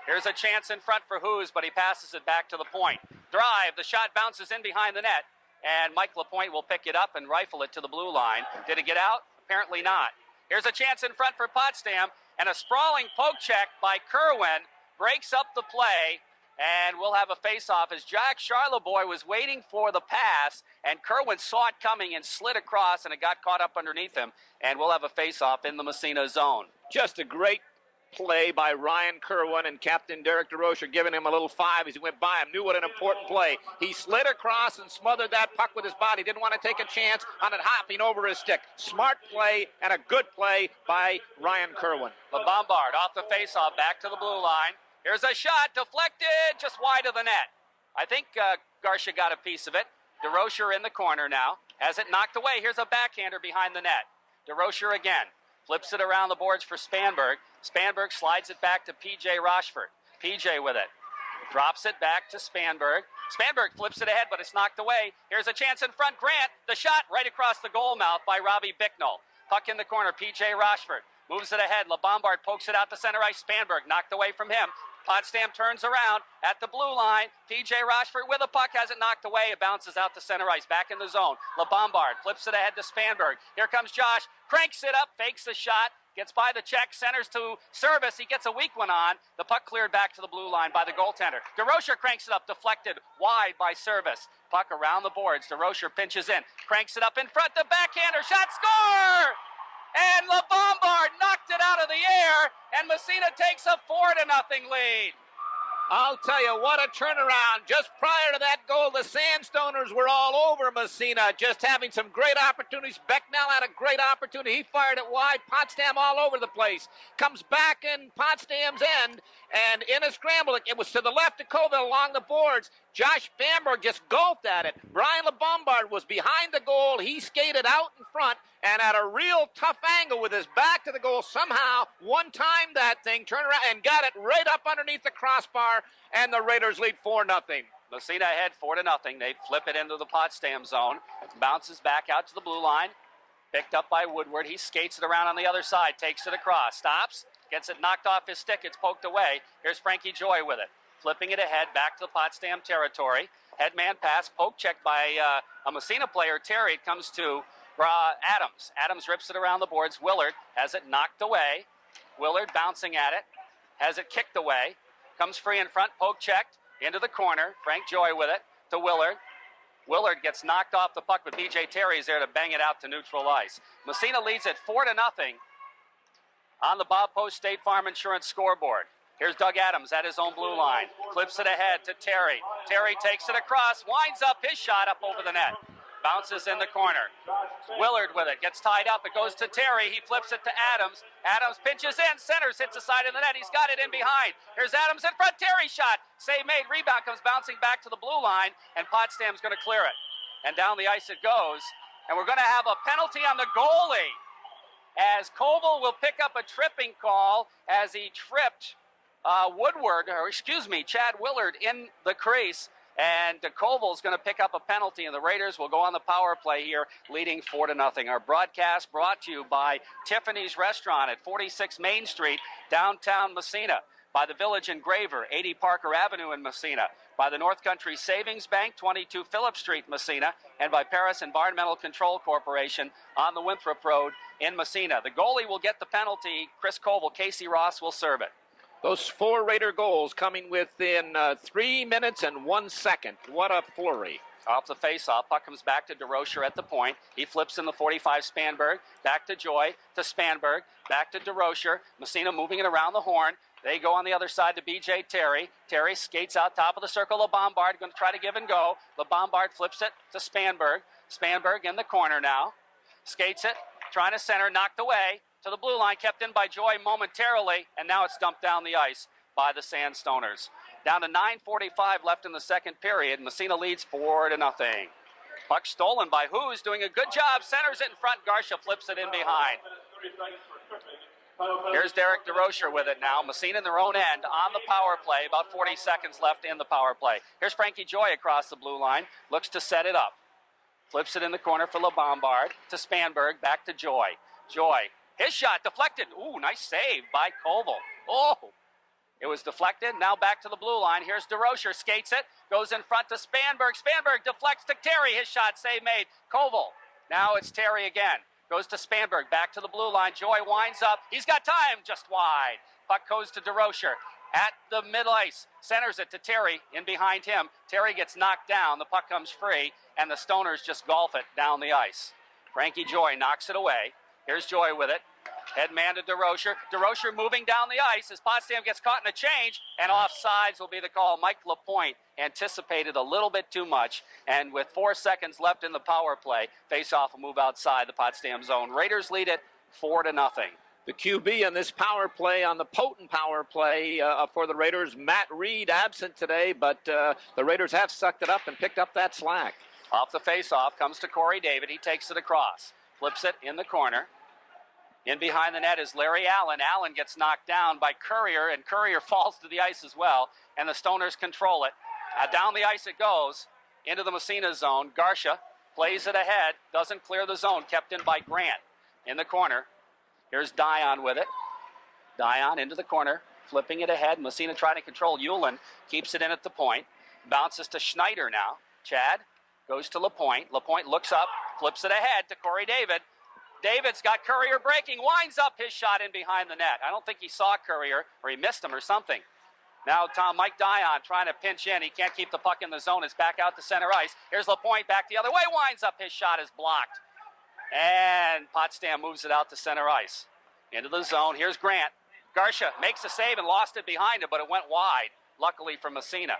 Here's a chance in front for Hoos, but he passes it back to the point. Drive. The shot bounces in behind the net, and Mike Lapointe will pick it up and rifle it to the blue line. Did it get out? Apparently not. Here's a chance in front for Potsdam, and a sprawling poke check by Kerwin breaks up the play. And we'll have a face-off as Jack Charleboy was waiting for the pass, and Kerwin saw it coming and slid across, and it got caught up underneath him. And we'll have a face-off in the Massena zone. Just a great play by Ryan Kerwin, and Captain Derek DeRocher giving him a little 5 as he went by him. Knew what an important play. He slid across and smothered that puck with his body. Didn't want to take a chance on it hopping over his stick. Smart play and a good play by Ryan Kerwin. LeBombard off the face-off, back to the blue line. Here's a shot, deflected, just wide of the net. I think Garcia got a piece of it. DeRocher in the corner now. Has it knocked away. Here's a backhander behind the net. DeRocher again. Flips it around the boards for Spanberg. Spanberg slides it back to P.J. Rochford. P.J. with it. Drops it back to Spanberg. Spanberg flips it ahead, but it's knocked away. Here's a chance in front. Grant, the shot right across the goal mouth by Robbie Bicknell. Puck in the corner, P.J. Rochford. Moves it ahead. LeBombard pokes it out to center ice. Spanberg knocked away from him. Potsdam turns around at the blue line. P.J. Rochford with a puck, has it knocked away. It bounces out to center ice, back in the zone. LeBombard flips it ahead to Spanberg. Here comes Josh, cranks it up, fakes the shot, gets by the check, centers to Service. He gets a weak one on. The puck cleared back to the blue line by the goaltender. DeRocher cranks it up, deflected wide by Service. Puck around the boards. DeRocher pinches in, cranks it up in front. The backhander shot, score! And LeBombard knocked it out of the air, and Massena takes a 4-0 lead. I'll tell you, what a turnaround. Just prior to that goal, the Sandstoners were all over Massena, just having some great opportunities. Becknell had a great opportunity. He fired it wide. Potsdam all over the place. Comes back in Potsdam's end, and in a scramble, it was to the left of Colville along the boards. Josh Bamberg just gulped at it. Brian LeBombard was behind the goal. He skated out in front, and at a real tough angle with his back to the goal, somehow one-timed that thing, turned around, and got it right up underneath the crossbar, and the Raiders lead 4-0. Massena ahead 4-0. They flip it into the Potsdam zone. Bounces back out to the blue line. Picked up by Woodward. He skates it around on the other side, takes it across, stops, gets it knocked off his stick. It's poked away. Here's Frankie Joy with it. Flipping it ahead back to the Potsdam territory. Headman pass, poke check by a Massena player, Terry. It comes to Adams. Adams rips it around the boards. Willard has it knocked away. Willard bouncing at it. Has it kicked away. Comes free in front, poke checked. Into the corner. Frank Joy with it to Willard. Willard gets knocked off the puck, but B.J. Terry is there to bang it out to neutral ice. Massena leads it 4-0 on the Bob Post State Farm Insurance scoreboard. Here's Doug Adams at his own blue line. Flips it ahead to Terry. Terry takes it across, winds up his shot up over the net. Bounces in the corner. Willard with it. Gets tied up. It goes to Terry. He flips it to Adams. Adams pinches in. Centers. Hits the side of the net. He's got it in behind. Here's Adams in front. Terry shot. Save made. Rebound comes bouncing back to the blue line. And Potsdam's going to clear it. And down the ice it goes. And we're going to have a penalty on the goalie, as Koval will pick up a tripping call as he tripped Chad Willard in the crease. And Koval's going to pick up a penalty, and the Raiders will go on the power play here, leading 4-0. Our broadcast brought to you by Tiffany's Restaurant at 46 Main Street, downtown Massena. by the Village Engraver, 80 Parker Avenue in Massena, by the North Country Savings Bank, 22 Phillip Street, Massena, and by Paris Environmental Control Corporation on the Winthrop Road in Massena. The goalie will get the penalty. Chris Koval, Casey Ross will serve it. Those 4 Raider goals coming within 3 minutes and 1 second. What a flurry. Off the face-off, puck comes back to DeRocher at the point. He flips in the 45 Spanberg, back to Joy, to Spanberg, back to DeRocher. Massena moving it around the horn. They go on the other side to B.J. Terry. Terry skates out top of the circle. LeBombard going to try to give and go. LeBombard flips it to Spanberg. Spanberg in the corner now. Skates it, trying to center, knocked away to the blue line, kept in by Joy momentarily, and now it's dumped down the ice by the Sandstoners. Down to 9:45 left in the second period. Massena leads 4-0. Puck stolen by Who's doing a good job. Centers it in front. Garcia flips it in behind. Here's Derek DeRocher with it now. Massena in their own end on the power play. About 40 seconds left in the power play. Here's Frankie Joy across the blue line. Looks to set it up. Flips it in the corner for LeBombard. To Spanberg. Back to Joy. Joy. His shot deflected. Ooh, nice save by Koval. Oh! It was deflected. Now back to the blue line. Here's DeRocher. Skates it. Goes in front to Spanberg. Spanberg deflects to Terry. His shot save made. Koval. Now it's Terry again. Goes to Spanberg. Back to the blue line. Joy winds up. He's got time. Just wide. Puck goes to DeRocher. At the middle ice. Centers it to Terry. In behind him. Terry gets knocked down. The puck comes free. And the Stoners just golf it down the ice. Frankie Joy knocks it away. Here's Joy with it. Head man to DeRocher. DeRocher moving down the ice as Potsdam gets caught in a change, and offsides will be the call. Mike Lapointe anticipated a little bit too much, and with 4 seconds left in the power play, face-off will move outside the Potsdam zone. Raiders lead it 4-0. The QB on this power play, on the potent power play for the Raiders, Matt Reed, absent today, but the Raiders have sucked it up and picked up that slack. Off the face-off comes to Corey David. He takes it across. Flips it in the corner. In behind the net is Larry Allen. Allen gets knocked down by Courier, and Courier falls to the ice as well, and the Stoners control it. Down the ice it goes, into the Massena zone. Garcia plays it ahead, doesn't clear the zone, kept in by Grant. In the corner, here's Dion with it. Dion into the corner, flipping it ahead. Massena trying to control. Ulen keeps it in at the point. Bounces to Schneider now. Chad goes to Lapointe. Lapointe looks up, flips it ahead to Corey David. David's got Courier breaking, winds up his shot in behind the net. I don't think he saw Courier, or he missed him or something. Now Mike Dion trying to pinch in. He can't keep the puck in the zone. It's back out to center ice. Here's Lapointe back the other way, winds up his shot is blocked. And Potsdam moves it out to center ice. Into the zone, here's Grant. Garcia makes a save and lost it behind him, but it went wide, luckily for Massena.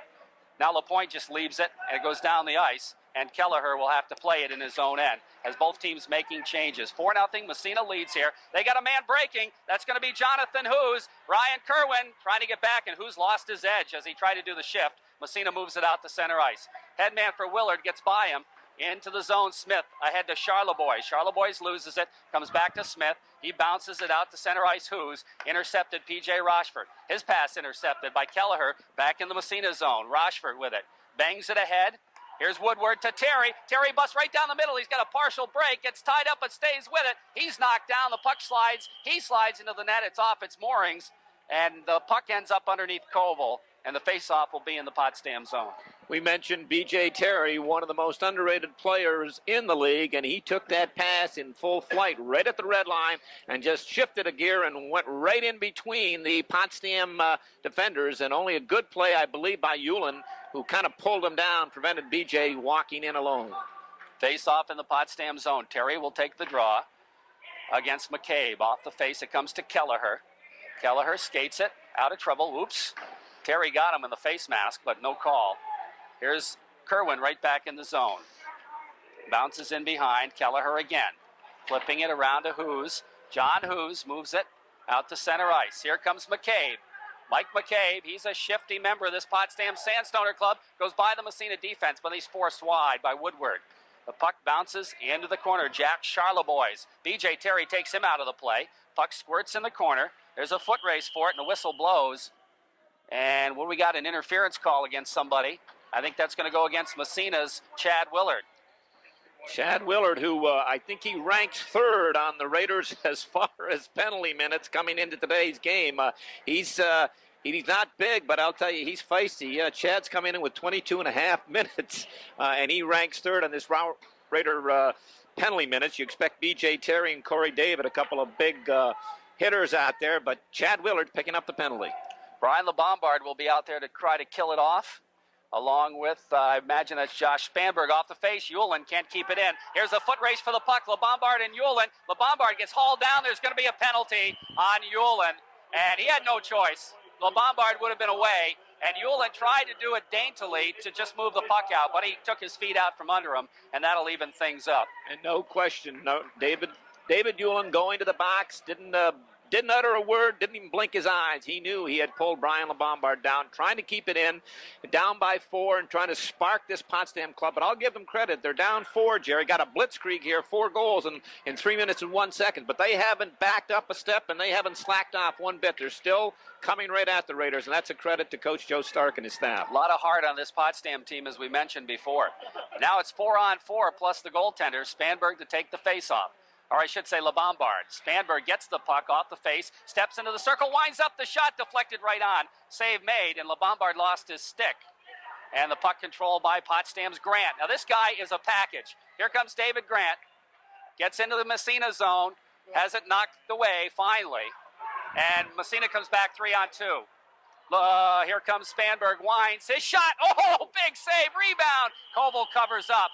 Now Lapointe just leaves it, and it goes down the ice, and Kelleher will have to play it in his own end, as both teams making changes. 4-0, Massena leads here. They got a man breaking. That's going to be Jonathan Hughes. Ryan Kerwin trying to get back, and Hughes lost his edge as he tried to do the shift. Massena moves it out to center ice. Headman for Willard gets by him. Into the zone, Smith ahead to Charlebois. Charlebois loses it, comes back to Smith. He bounces it out to center ice. Hughes intercepted P.J. Rochford. His pass intercepted by Kelleher back in the Massena zone. Rochford with it. Bangs it ahead. Here's Woodward to Terry. Terry busts right down the middle. He's got a partial break. Gets tied up but stays with it. He's knocked down. The puck slides. He slides into the net. It's off its moorings. And the puck ends up underneath Koval. And the face-off will be in the Potsdam zone. We mentioned B.J. Terry, one of the most underrated players in the league, and he took that pass in full flight right at the red line and just shifted a gear and went right in between the Potsdam defenders, and only a good play, I believe, by Ulen, who kind of pulled him down, prevented B.J. walking in alone. Face-off in the Potsdam zone. Terry will take the draw against McCabe. Off the face, it comes to Kelleher. Kelleher skates it, out of trouble. Oops. Terry got him in the face mask, but no call. Here's Kerwin right back in the zone. Bounces in behind. Kelleher again. Flipping it around to Hughes. John Hughes moves it out to center ice. Here comes McCabe. Mike McCabe, he's a shifty member of this Potsdam Sandstoner club. Goes by the Massena defense, but he's forced wide by Woodward. The puck bounces into the corner. Jack Charlebois. B.J. Terry takes him out of the play. Puck squirts in the corner. There's a foot race for it, and the whistle blows. And what do we got? An interference call against somebody. I think that's going to go against Massena's Chad Willard. Chad Willard, who I think he ranks third on the Raiders as far as penalty minutes coming into today's game. He's He's not big, but I'll tell you, he's feisty. Chad's coming in with 22.5 minutes, and he ranks third on this Raider penalty minutes. You expect B.J. Terry and Corey David, a couple of big hitters out there, but Chad Willard picking up the penalty. Brian LeBombard will be out there to try to kill it off, along with, I imagine that's Josh Spanberg off the face. Yulin can't keep it in. Here's a foot race for the puck. LeBombard and Yulin. LeBombard gets hauled down. There's going to be a penalty on Yulin, and he had no choice. LeBombard would have been away, and Yulin tried to do it daintily to just move the puck out, but he took his feet out from under him, and that'll even things up. And no question, David Yulin going to the box, didn't utter a word, didn't even blink his eyes. He knew he had pulled Brian LeBombard down, trying to keep it in, down by 4, and trying to spark this Potsdam club. But I'll give them credit. They're down 4, Jerry. Got a blitzkrieg here, 4 goals in 3 minutes and 1 second. But they haven't backed up a step, and they haven't slacked off one bit. They're still coming right at the Raiders, and that's a credit to Coach Joe Stark and his staff. A lot of heart on this Potsdam team, as we mentioned before. Now it's 4-on-4 plus the goaltender, Spanberg, to take the face-off. Or I should say LeBombard. Spanberg gets the puck off the face, steps into the circle, winds up the shot, deflected right on. Save made, and LeBombard lost his stick. And the puck controlled by Potsdam's Grant. Now this guy is a package. Here comes David Grant. Gets into the Massena zone. Has it knocked away, finally. And Massena comes back 3-on-2. Here comes Spanberg, winds. His shot. Oh, big save. Rebound. Koval covers up.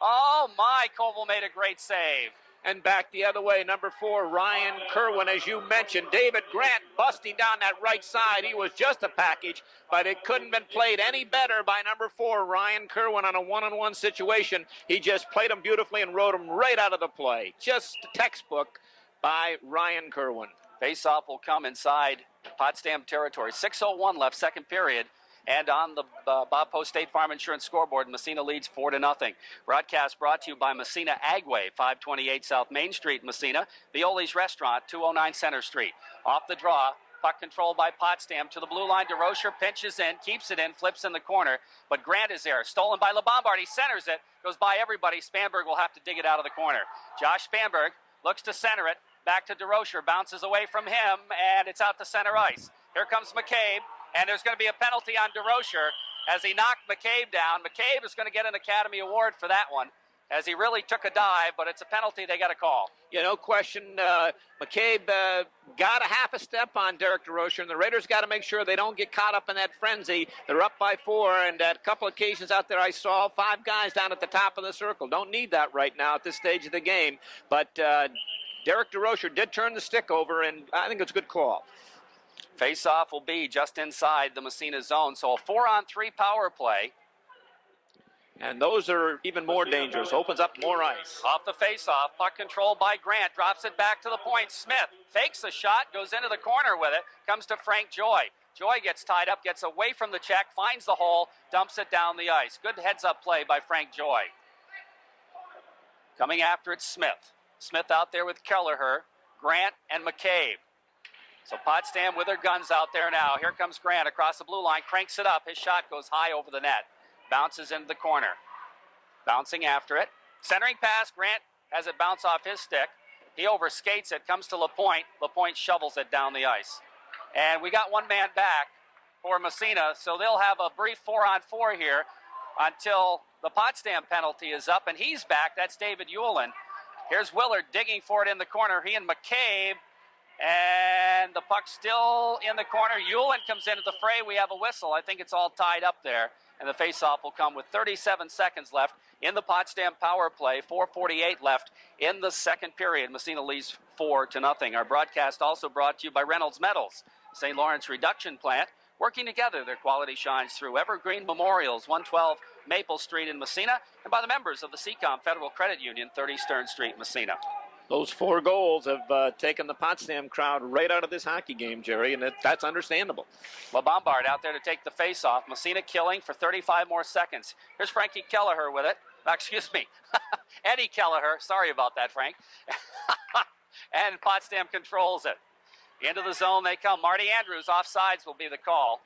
Oh, my. Koval made a great save. And back the other way, number 4, Ryan Kerwin, as you mentioned. David Grant busting down that right side. He was just a package, but it couldn't have been played any better by number 4, Ryan Kerwin, on a one-on-one situation. He just played him beautifully and rode him right out of the play. Just textbook by Ryan Kerwin. Face-off will come inside Potsdam territory. 6:01 left, second period. And on the Bob Post State Farm Insurance scoreboard, Massena leads 4-0. Broadcast brought to you by Massena Agway, 528 South Main Street, Massena. Violi's Restaurant, 209 Center Street. Off the draw, puck controlled by Potsdam to the blue line. DeRocher pinches in, keeps it in, flips in the corner. But Grant is there, stolen by LeBombard. He centers it, goes by everybody. Spanberg will have to dig it out of the corner. Josh Spanberg looks to center it. Back to DeRocher, bounces away from him, and it's out to center ice. Here comes McCabe. And there's going to be a penalty on DeRocher as he knocked McCabe down. McCabe is going to get an Academy Award for that one, as he really took a dive, but it's a penalty they got to call. Yeah, no question. McCabe got a half a step on Derek DeRocher, and the Raiders got to make sure they don't get caught up in that frenzy. They're up by 4, and at a couple occasions out there I saw 5 guys down at the top of the circle. Don't need that right now at this stage of the game. But Derek DeRocher did turn the stick over, and I think it's a good call. Face-off will be just inside the Massena zone, so a 4-on-3 power play. And those are even more dangerous. Opens up more ice. Off the face-off, puck controlled by Grant, drops it back to the point. Smith fakes a shot, goes into the corner with it, comes to Frank Joy. Joy gets tied up, gets away from the check, finds the hole, dumps it down the ice. Good heads-up play by Frank Joy. Coming after it, Smith. Smith out there with Kelleher, Grant, and McCabe. So Potsdam with their guns out there now. Here comes Grant across the blue line, cranks it up. His shot goes high over the net. Bounces into the corner. Bouncing after it. Centering pass, Grant has it bounce off his stick. He overskates it, comes to LaPointe. LaPointe shovels it down the ice. And we got one man back for Massena, so they'll have a brief 4-on-4 here until the Potsdam penalty is up, and he's back. That's David Yulin. Here's Willard digging for it in the corner. He and McCabe. And the puck still in the corner. Yulin comes into the fray. We have a whistle. I think it's all tied up there. And the faceoff will come with 37 seconds left in the Potsdam power play. 4:48 left in the second period. Massena leads 4-0. Our broadcast also brought to you by Reynolds Metals, St. Lawrence Reduction Plant. Working together, their quality shines through. Evergreen Memorials, 112 Maple Street in Massena. And by the members of the Seacom Federal Credit Union, 30 Stern Street, Massena. Those 4 goals have taken the Potsdam crowd right out of this hockey game, Jerry, and that's understandable. LeBombard out there to take the face-off. Massena killing for 35 more seconds. Here's Frankie Kelleher with it. Excuse me, Eddie Kelleher. Sorry about that, Frank. And Potsdam controls it. Into the zone they come. Marty Andrews, offsides will be the call.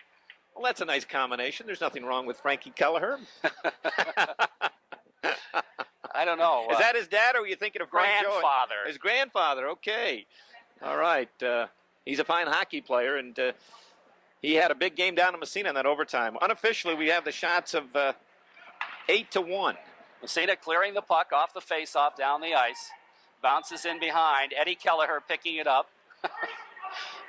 Well, that's a nice combination. There's nothing wrong with Frankie Kelleher. I don't know. Is that his dad, or were you thinking of Frank Joy? Grandfather. His grandfather, okay. All right. He's a fine hockey player, and He had a big game down in Massena in that overtime. Unofficially, we have the shots of 8-1. Massena clearing the puck off the face-off down the ice. Bounces in behind. Eddie Kelleher picking it up.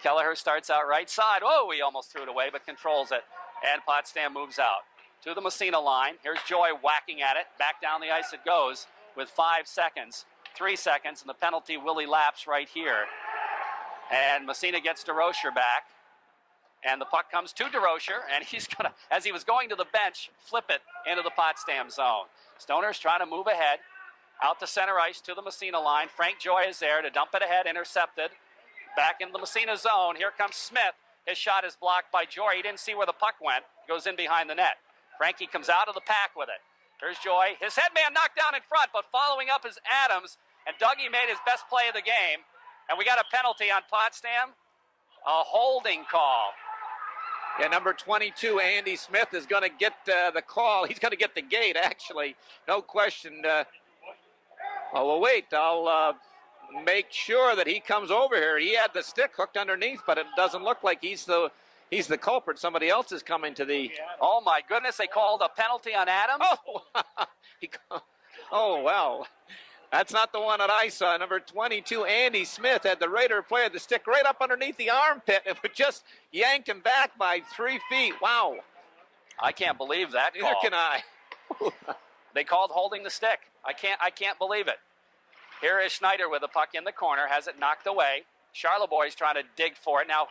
Kelleher starts out right side. Oh, he almost threw it away, but controls it. And Potsdam moves out to the Massena line. Here's Joy whacking at it. Back down the ice it goes with 5 seconds. 3 seconds, and the penalty will elapse right here. And Massena gets DeRocher back. And the puck comes to DeRocher, and he's going to, as he was going to the bench, flip it into the Potsdam zone. Stoners trying to move ahead. Out to center ice to the Massena line. Frank Joy is there to dump it ahead, intercepted. Back in the Massena zone. Here comes Smith. His shot is blocked by Joy. He didn't see where the puck went. Goes in behind the net. Frankie comes out of the pack with it. Here's Joy. His head man knocked down in front, but following up is Adams. And Dougie made his best play of the game. And we got a penalty on Potsdam. A holding call. Yeah, number 22, Andy Smith, is going to get the call. He's going to get the gate, actually. No question. Well, wait. I'll make sure that he comes over here. He had the stick hooked underneath, but it doesn't look like he's the culprit. Somebody else is coming to the... Oh, my goodness. They called a penalty on Adams? Oh, well. That's not the one that I saw. Number 22, Andy Smith, had the Raider player the stick right up underneath the armpit. It would just yanked him back by 3 feet. Wow. I can't believe that call. Neither can I. They called holding the stick. I can't believe it. Here is Schneider with the puck in the corner, has it knocked away. Charlebois trying to dig for it. Now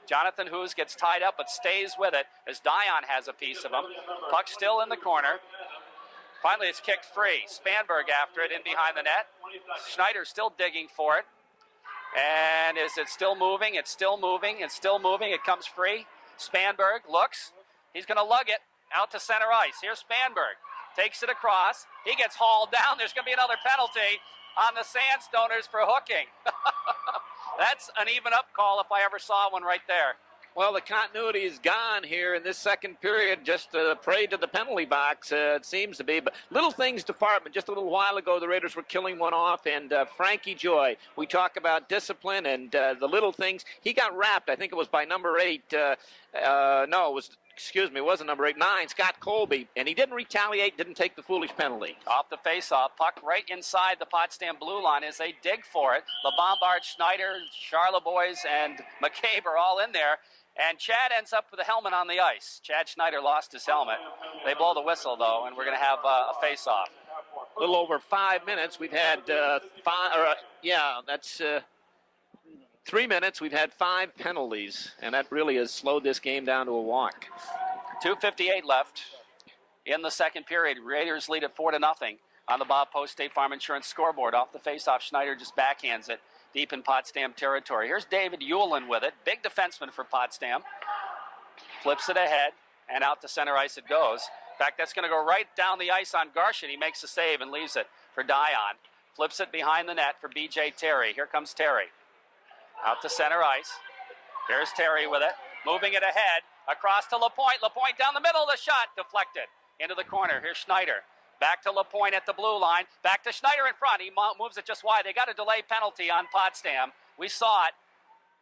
Jonathan Hoos gets tied up but stays with it as Dion has a piece of him. Puck still in the corner. Finally, it's kicked free. Spanberg after it in behind the net. Schneider still digging for it. And is it still moving? It's still moving. It's still moving. It comes free. Spanberg looks. He's going to lug it out to center ice. Here's Spanberg. Takes it across. He gets hauled down. There's going to be another penalty on the Sandstoners for hooking. That's an even up call if I ever saw one right there. Well, the continuity is gone here in this second period, just prayed to the penalty box, it seems to be. But little things department, just a little while ago, the Raiders were killing one off, and Frankie Joy, we talk about discipline and the little things. He got wrapped, I think it was by number 8. It wasn't number 8, 9, Scott Colby, and he didn't retaliate, didn't take the foolish penalty. Off the face-off, puck right inside the Potsdam blue line as they dig for it. LeBombard, Schneider, Charlebois, and McCabe are all in there. And Chad ends up with a helmet on the ice. Chad Schneider lost his helmet. They blow the whistle, though, and we're going to have a face-off. A little over 5 minutes. We've had 3 minutes. We've had 5 penalties, and that really has slowed this game down to a walk. 2:58 left in the second period. Raiders lead it 4-0 on the Bob Post State Farm Insurance scoreboard. Off the face-off, Schneider just backhands it deep in Potsdam territory. Here's David Hewlin with it. Big defenseman for Potsdam. Flips it ahead, and out to center ice it goes. In fact, that's going to go right down the ice on Garshin. He makes a save and leaves it for Dion. Flips it behind the net for B.J. Terry. Here comes Terry. Out to center ice. Here's Terry with it. Moving it ahead. Across to LaPointe. LaPointe down the middle of the shot. Deflected. Into the corner. Here's Schneider. Back to LaPointe at the blue line. Back to Schneider in front. He moves it just wide. They got a delay penalty on Potsdam. We saw it.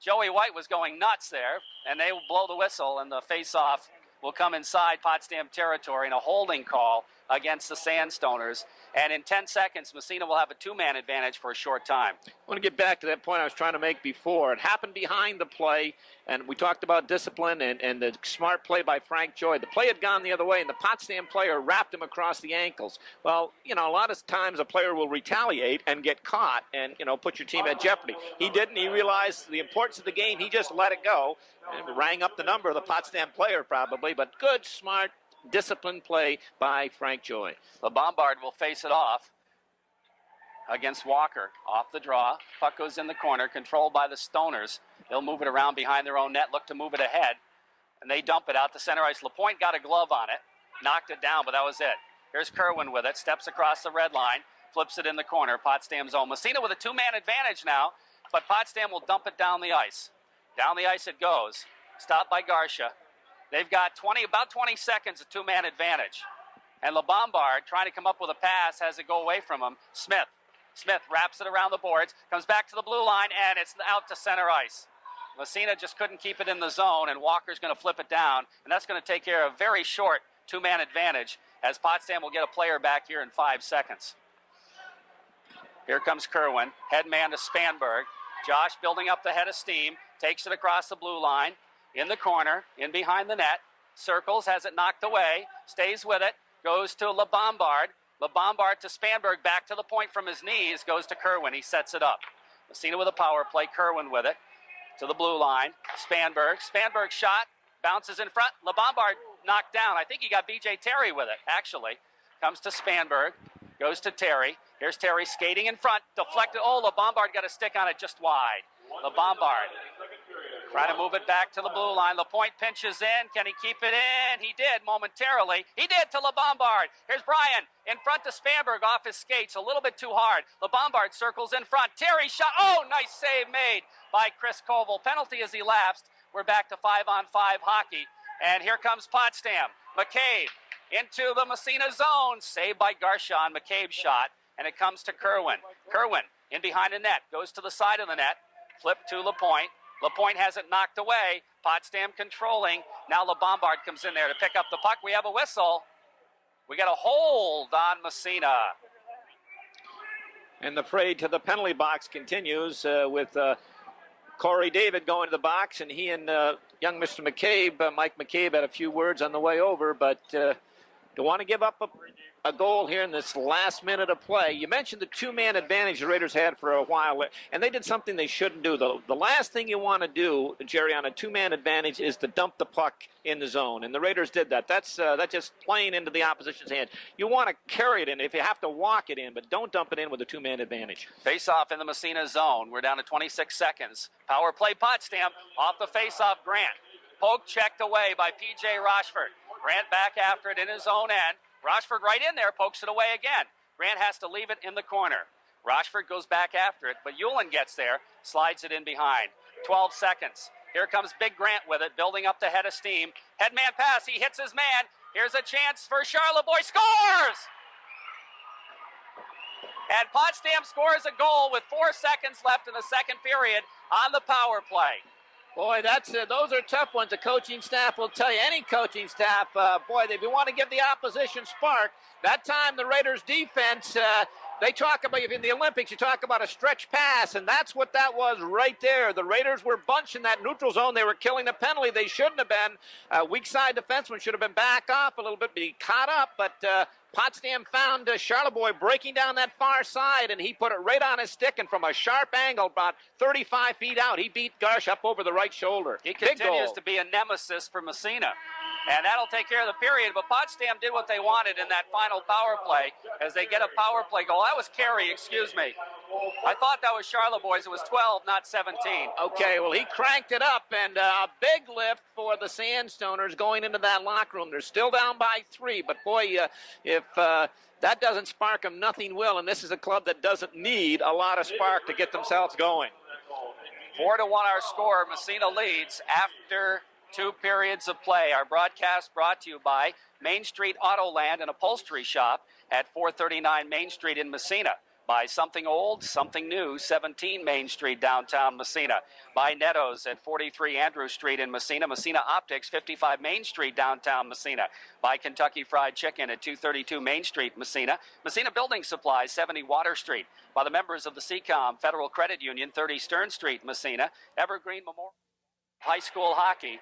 Joey White was going nuts there. And they will blow the whistle, and the face-off will come inside Potsdam territory, and a holding call against the Sandstoners. And in 10 seconds, Massena will have a 2-man advantage for a short time. I want to get back to that point I was trying to make before. It happened behind the play, and we talked about discipline and the smart play by Frank Joy. The play had gone the other way, and the Potsdam player wrapped him across the ankles. Well, a lot of times a player will retaliate and get caught and, put your team at jeopardy. He didn't. He realized the importance of the game. He just let it go and rang up the number of the Potsdam player probably, but good, smart, disciplined play by Frank Joy. LeBombard will face it off against Walker. Off the draw. Puck goes in the corner, controlled by the Stoners. They'll move it around behind their own net, look to move it ahead. And they dump it out to center ice. LaPointe got a glove on it, knocked it down, but that was it. Here's Kerwin with it, steps across the red line, flips it in the corner, Potsdam zone. Massena with a 2-man advantage now, but Potsdam will dump it down the ice. Down the ice it goes. Stopped by Garcia. They've got about 20 seconds of 2-man advantage. And LeBombard, trying to come up with a pass, has it go away from him. Smith wraps it around the boards, comes back to the blue line, and it's out to center ice. Massena just couldn't keep it in the zone, and Walker's going to flip it down, and that's going to take care of a very short two-man advantage, as Potsdam will get a player back here in 5 seconds. Here comes Kerwin, head man to Spanberg. Josh building up the head of steam, takes it across the blue line, in the corner, in behind the net, circles, has it knocked away, stays with it, goes to LeBombard. LeBombard to Spanberg, back to the point from his knees, goes to Kerwin. He sets it up. Massena with a power play, Kerwin with it, to the blue line. Spanberg shot, bounces in front. LeBombard knocked down. I think he got B.J. Terry with it, actually. Comes to Spanberg, goes to Terry. Here's Terry skating in front, deflected. Oh, LeBombard got a stick on it just wide. LeBombard trying to move it back to the blue line. LaPointe pinches in. Can he keep it in? He did momentarily. He did to LeBombard. Here's Brian in front to Spanberg off his skates. A little bit too hard. LeBombard circles in front. Terry shot. Oh, nice save made by Chris Koval. Penalty as he lapsed. We're back to 5-on-5 hockey. And here comes Potsdam. McCabe into the Massena zone. Saved by Garchon. McCabe's shot. And it comes to Kerwin. Kerwin in behind the net. Goes to the side of the net. Flip to LaPointe. LaPointe has it knocked away. Potsdam controlling. Now LeBombard comes in there to pick up the puck. We have a whistle. We got a hold on Massena. And the parade to the penalty box continues with Corey David going to the box, and he and young Mr. McCabe, Mike McCabe, had a few words on the way over, but don't want to give up a goal here in this last minute of play. You mentioned the two-man advantage the Raiders had for a while, and they did something they shouldn't do. The last thing you want to do, Jerry, on a two-man advantage is to dump the puck in the zone, and the Raiders did that. That's just playing into the opposition's hand. You want to carry it in if you have to walk it in, but don't dump it in with a two-man advantage. Face-off in the Massena zone. We're down to 26 seconds. Power play Potsdam off the face-off Grant. Poke checked away by P.J. Rochford. Grant back after it in his own end. Rochford right in there, pokes it away again. Grant has to leave it in the corner. Rochford goes back after it, but Ulen gets there, slides it in behind. 12 seconds. Here comes Big Grant with it, building up the head of steam. Headman pass, he hits his man. Here's a chance for Charlebois, scores! And Potsdam scores a goal with 4 seconds left in the second period on the power play. Boy, those are tough ones. The coaching staff will tell you, any coaching staff, if you want to give the opposition spark, that time the Raiders defense, they talk about, in the Olympics, you talk about a stretch pass, and that's what that was right there. The Raiders were bunched in that neutral zone. They were killing the penalty. They shouldn't have been. Weak side defenseman should have been back off a little bit, be caught up, but Potsdam found Charlebois breaking down that far side, and he put it right on his stick, and from a sharp angle, about 35 feet out, he beat Garsh up over the right shoulder. He continues to be a nemesis for Massena, and that'll take care of the period, but Potsdam did what they wanted in that final power play as they get a power play goal. That was Carey, excuse me. I thought that was Charlebois. It was 12, not 17. Okay, well, he cranked it up, and a big lift for the Sandstoners going into that locker room. They're still down by 3, but boy, if that doesn't spark them, nothing will, and this is a club that doesn't need a lot of spark to get themselves going. 4-1 our score. Massena leads after 2 periods of play. Our broadcast brought to you by Main Street Autoland and Upholstery Shop at 439 Main Street in Massena. By Something Old, Something New, 17 Main Street, downtown Massena. By Netto's at 43 Andrew Street in Massena. Massena Optics, 55 Main Street, downtown Massena. By Kentucky Fried Chicken at 232 Main Street, Massena. Massena Building Supplies, 70 Water Street. By the members of the CCOM Federal Credit Union, 30 Stern Street, Massena. Evergreen Memorial High School Hockey.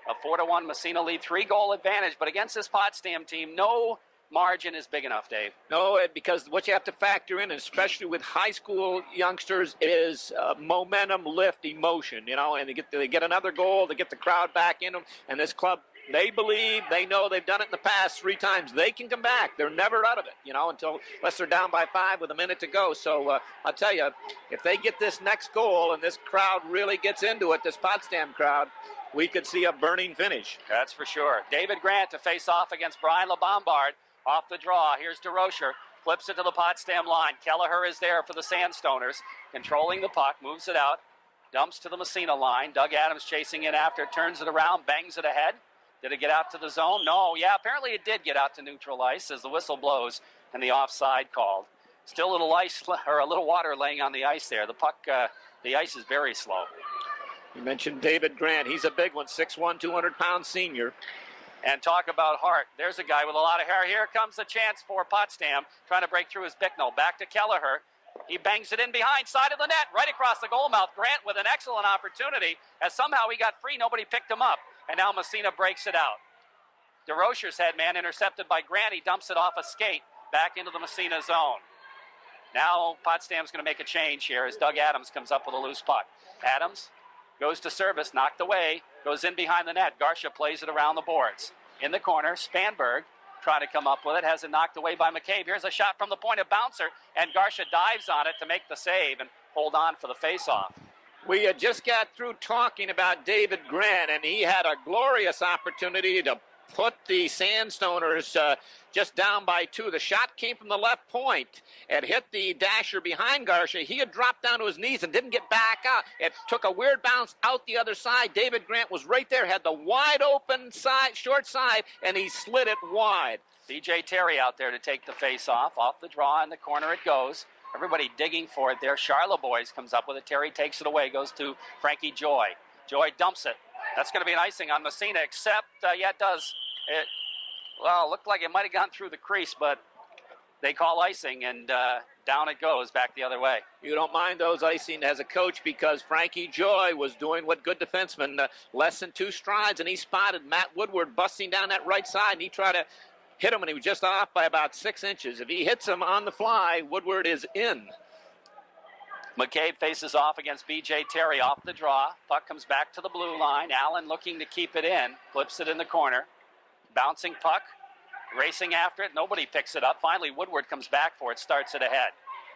A 4-1 Massena lead, 3-goal advantage, but against this Potsdam team, no margin is big enough, Dave. No, because what you have to factor in, especially with high school youngsters, is momentum, lift, emotion, and they get another goal, they get the crowd back in them, and this club, they believe, they know, they've done it in the past 3 times. They can come back. They're never out of it, unless they're down by 5 with a minute to go. So I'll tell you, if they get this next goal and this crowd really gets into it, this Potsdam crowd, we could see a burning finish. That's for sure. David Grant to face off against Brian LeBombard. Off the draw, here's DeRocher, flips it to the Potsdam line. Kelleher is there for the Sandstoners, controlling the puck, moves it out, dumps to the Massena line. Doug Adams chasing in after, turns it around, bangs it ahead. Did it get out to the zone? No, apparently it did get out to neutral ice as the whistle blows and the offside called. Still a little ice, or a little water laying on the ice there. The puck, the ice is very slow. You mentioned David Grant. He's a big one, 6'1", 200-pound senior. And talk about heart. There's a guy with a lot of hair. Here comes the chance for Potsdam, trying to break through his Bicknell. Back to Kelleher. He bangs it in behind side of the net, right across the goal mouth. Grant with an excellent opportunity, as somehow he got free. Nobody picked him up. And now Massena breaks it out. DeRocher's head man intercepted by Grant. He dumps it off a skate back into the Massena zone. Now Potsdam's going to make a change here as Doug Adams comes up with a loose puck. Adams goes to service, knocked away, goes in behind the net. Garcia plays it around the boards. In the corner, Spanberg trying to come up with it, has it knocked away by McCabe. Here's a shot from the point of bouncer, and Garcia dives on it to make the save and hold on for the faceoff. We had just got through talking about David Grant, and he had a glorious opportunity to put the Sandstoners just down by 2. The shot came from the left point. It hit the dasher behind Garcia. He had dropped down to his knees and didn't get back out. It took a weird bounce out the other side. David Grant was right there, had the wide open side, short side, and he slid it wide. B.J. Terry out there to take the face off the draw. In the corner it goes. Everybody digging for it there. Charlotte Boys comes up with it. Terry takes it away, goes to Frankie Joy. Joy dumps it. That's going to be an icing on Massena, except, yeah, it does. It looked like it might have gone through the crease, but they call icing, and down it goes back the other way. You don't mind those icing as a coach, because Frankie Joy was doing what good defensemen, less than 2 strides, and he spotted Matt Woodward busting down that right side, and he tried to hit him, and he was just off by about 6 inches. If he hits him on the fly, Woodward is in. McCabe faces off against B.J. Terry off the draw. Puck comes back to the blue line. Allen looking to keep it in. Flips it in the corner. Bouncing puck. Racing after it. Nobody picks it up. Finally, Woodward comes back for it. Starts it ahead.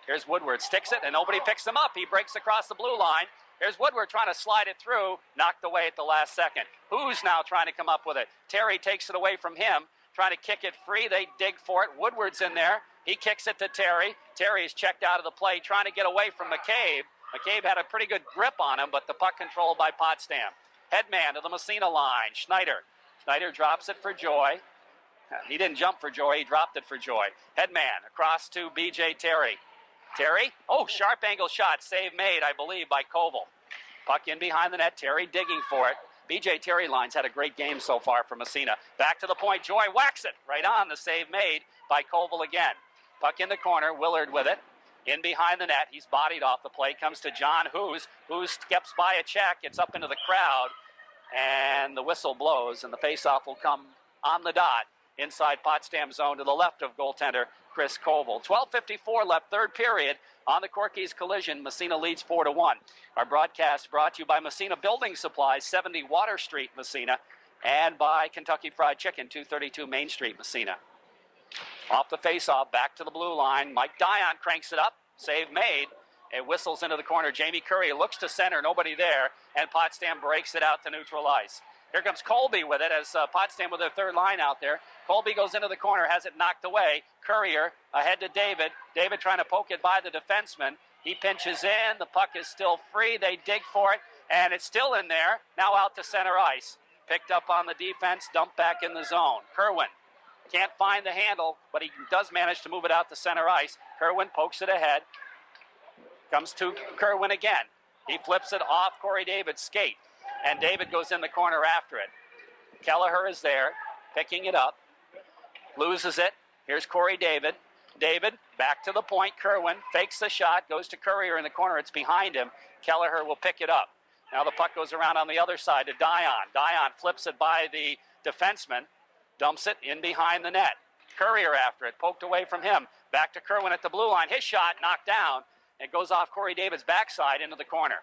Here's Woodward. Sticks it, and nobody picks him up. He breaks across the blue line. Here's Woodward trying to slide it through. Knocked away at the last second. Who's now trying to come up with it? Terry takes it away from him. Trying to kick it free. They dig for it. Woodward's in there. He kicks it to Terry. Terry's checked out of the play, trying to get away from McCabe. McCabe had a pretty good grip on him, but the puck controlled by Potsdam. Headman to the Massena line. Schneider. Schneider drops it for Joy. He didn't jump for Joy. He dropped it for Joy. Headman across to B.J. Terry. Terry. Oh, sharp angle shot. Save made, I believe, by Koval. Puck in behind the net. Terry digging for it. B.J. Terry Line's had a great game so far for Massena. Back to the point. Joy whacks it right on. The save made by Koval again. Puck in the corner. Willard with it. In behind the net. He's bodied off the play. Comes to John Hughes. Hughes skips by a check. Gets up into the crowd. And the whistle blows. And the faceoff will come on the dot inside Potsdam zone to the left of goaltender Chris Koval. 12:54 left, third period. On the Corky's collision, Massena leads 4-1. Our broadcast brought to you by Massena Building Supplies, 70 Water Street, Massena, and by Kentucky Fried Chicken, 232 Main Street, Massena. Off the faceoff, back to the blue line. Mike Dion cranks it up. Save made. It whistles into the corner. Jamie Curry looks to center. Nobody there. And Potsdam breaks it out to neutral ice. Here comes Colby with it as Potsdam with their third line out there. Colby goes into the corner, has it knocked away. Courier ahead to David. David trying to poke it by the defenseman. He pinches in. The puck is still free. They dig for it, and it's still in there. Now out to center ice. Picked up on the defense, dumped back in the zone. Kerwin can't find the handle, but he does manage to move it out to center ice. Kerwin pokes it ahead. Comes to Kerwin again. He flips it off Corey David's skate, and David goes in the corner after it. Kelleher is there, picking it up. Loses it. Here's Corey David. David back to the point. Kerwin fakes the shot, goes to Courier in the corner. It's behind him. Kelleher will pick it up. Now the puck goes around on the other side to Dion. Dion flips it by the defenseman, dumps it in behind the net. Courier after it, poked away from him. Back to Kerwin at the blue line. His shot knocked down. It goes off Corey David's backside into the corner.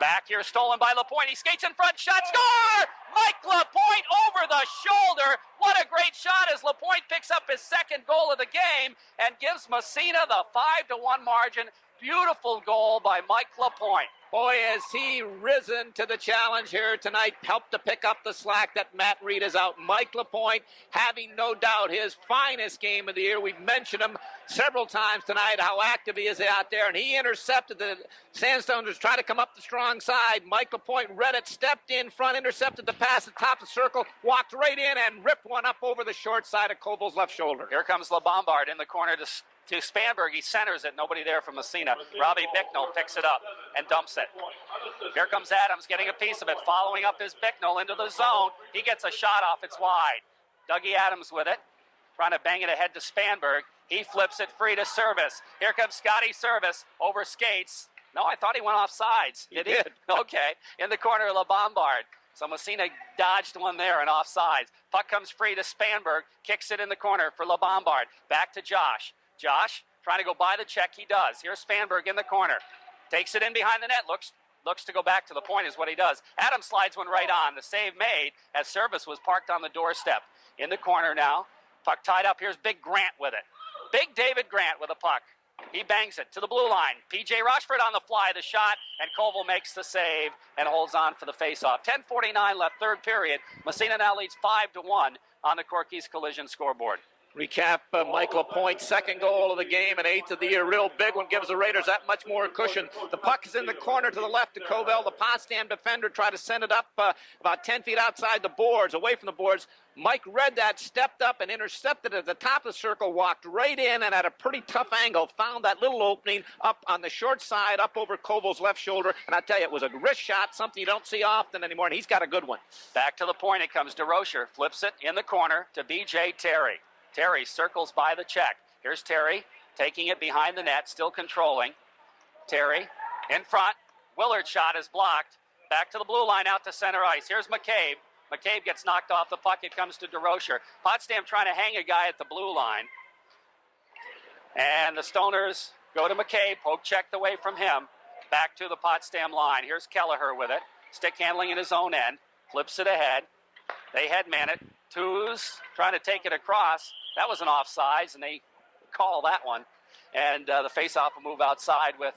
Back here, stolen by Lapointe. He skates in front, shot, score! Mike Lapointe over the shoulder. What a great shot as Lapointe picks up his second goal of the game and gives Massena the 5-1 margin. Beautiful goal by Mike Lapointe. Boy, has he risen to the challenge here tonight, helped to pick up the slack that Matt Reed is out. Mike Lapointe having no doubt his finest game of the year. We've mentioned him several times tonight, how active he is out there, and he intercepted the Sandstoners, try to come up the strong side. Mike Lapointe read it, stepped in front, intercepted the pass at the top of the circle, walked right in and ripped one up over the short side of Koval's left shoulder. Here comes LeBombard in the corner to to Spanberg. He centers it. Nobody there from Massena. Robbie Bicknell picks it up and dumps it. Here comes Adams getting a piece of it, following up his Bicknell into the zone. He gets a shot off. It's wide. Dougie Adams with it, trying to bang it ahead to Spanberg. He flips it free to Service. Here comes Scotty Service over skates. No, I thought he went off sides. Did he? Okay. In the corner of LeBombard. So Massena dodged one there and offsides. Puck comes free to Spanberg. Kicks it in the corner for LeBombard. Back to Josh. Josh trying to go by the check. He does. Here's Spanberg in the corner. Takes it in behind the net. Looks to go back to the point is what he does. Adams slides one right on. The save made as Service was parked on the doorstep. In the corner now. Puck tied up. Here's Big Grant with it. Big David Grant with a puck. He bangs it to the blue line. P.J. Rochford on the fly, the shot, and Koval makes the save and holds on for the faceoff. 10:49 left, third period. Massena now leads 5-1 on the Corky's Collision scoreboard. Recap Mike LaPointe, second goal of the game, an eighth of the year, real big one, gives the Raiders that much more cushion. The puck is in the corner to the left of Koval. The Potsdam defender tried to send it up about 10 feet outside the boards, away from the boards. Mike read that, stepped up and intercepted it at the top of the circle, walked right in and at a pretty tough angle, found that little opening up on the short side, up over Koval's left shoulder. And I tell you, it was a wrist shot, something you don't see often anymore, and he's got a good one. Back to the point it comes. DeRocher flips it in the corner to B.J. Terry. Terry circles by the check. Here's Terry taking it behind the net, still controlling. Terry in front. Willard's shot is blocked. Back to the blue line, out to center ice. Here's McCabe. McCabe gets knocked off the puck. It comes to DeRocher. Potsdam trying to hang a guy at the blue line. And the Stoners go to McCabe. Poke checked away from him. Back to the Potsdam line. Here's Kelleher with it. Stick handling in his own end. Flips it ahead. They headman it. Two's trying to take it across. That was an offsides, and they call that one. And the faceoff will move outside with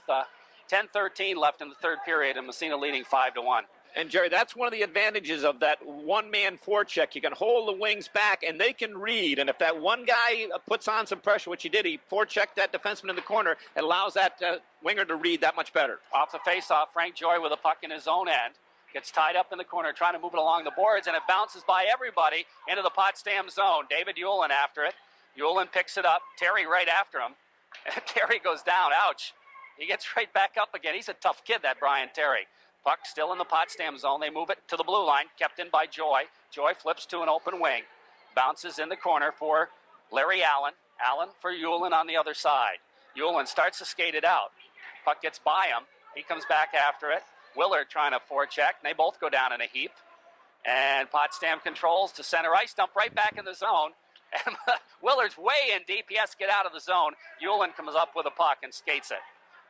10:13 left in the third period, and Massena leading 5-1. And, Jerry, that's one of the advantages of that one-man forecheck. You can hold the wings back, and they can read. And if that one guy puts on some pressure, which he did, he forechecked that defenseman in the corner, it allows that winger to read that much better. Off the faceoff, Frank Joy with a puck in his own end. Gets tied up in the corner, trying to move it along the boards, and it bounces by everybody into the Potsdam zone. David Ulan after it. Ulan picks it up. Terry right after him. And Terry goes down. Ouch. He gets right back up again. He's a tough kid, that Brian Terry. Puck still in the Potsdam zone. They move it to the blue line, kept in by Joy. Joy flips to an open wing. Bounces in the corner for Larry Allen. Allen for Ulan on the other side. Ulan starts to skate it out. Puck gets by him. He comes back after it. Willard trying to forecheck. They both go down in a heap. And Potsdam controls to center ice. Dump right back in the zone. And Willard's way in deep. He has to get out of the zone. Ulan comes up with a puck and skates it.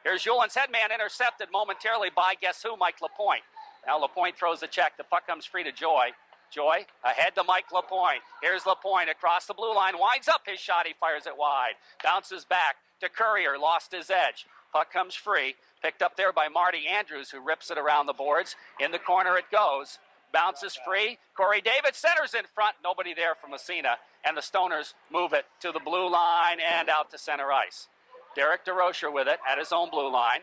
Here's Ulan's headman intercepted momentarily by guess who? Mike LaPointe. Now LaPointe throws the check. The puck comes free to Joy. Joy ahead to Mike LaPointe. Here's LaPointe across the blue line. Winds up his shot. He fires it wide. Bounces back to Courier. Lost his edge. Puck comes free. Picked up there by Marty Andrews, who rips it around the boards. In the corner it goes. Bounces free. Corey David centers in front. Nobody there from Massena. And the Stoners move it to the blue line and out to center ice. Derek DeRocher with it at his own blue line.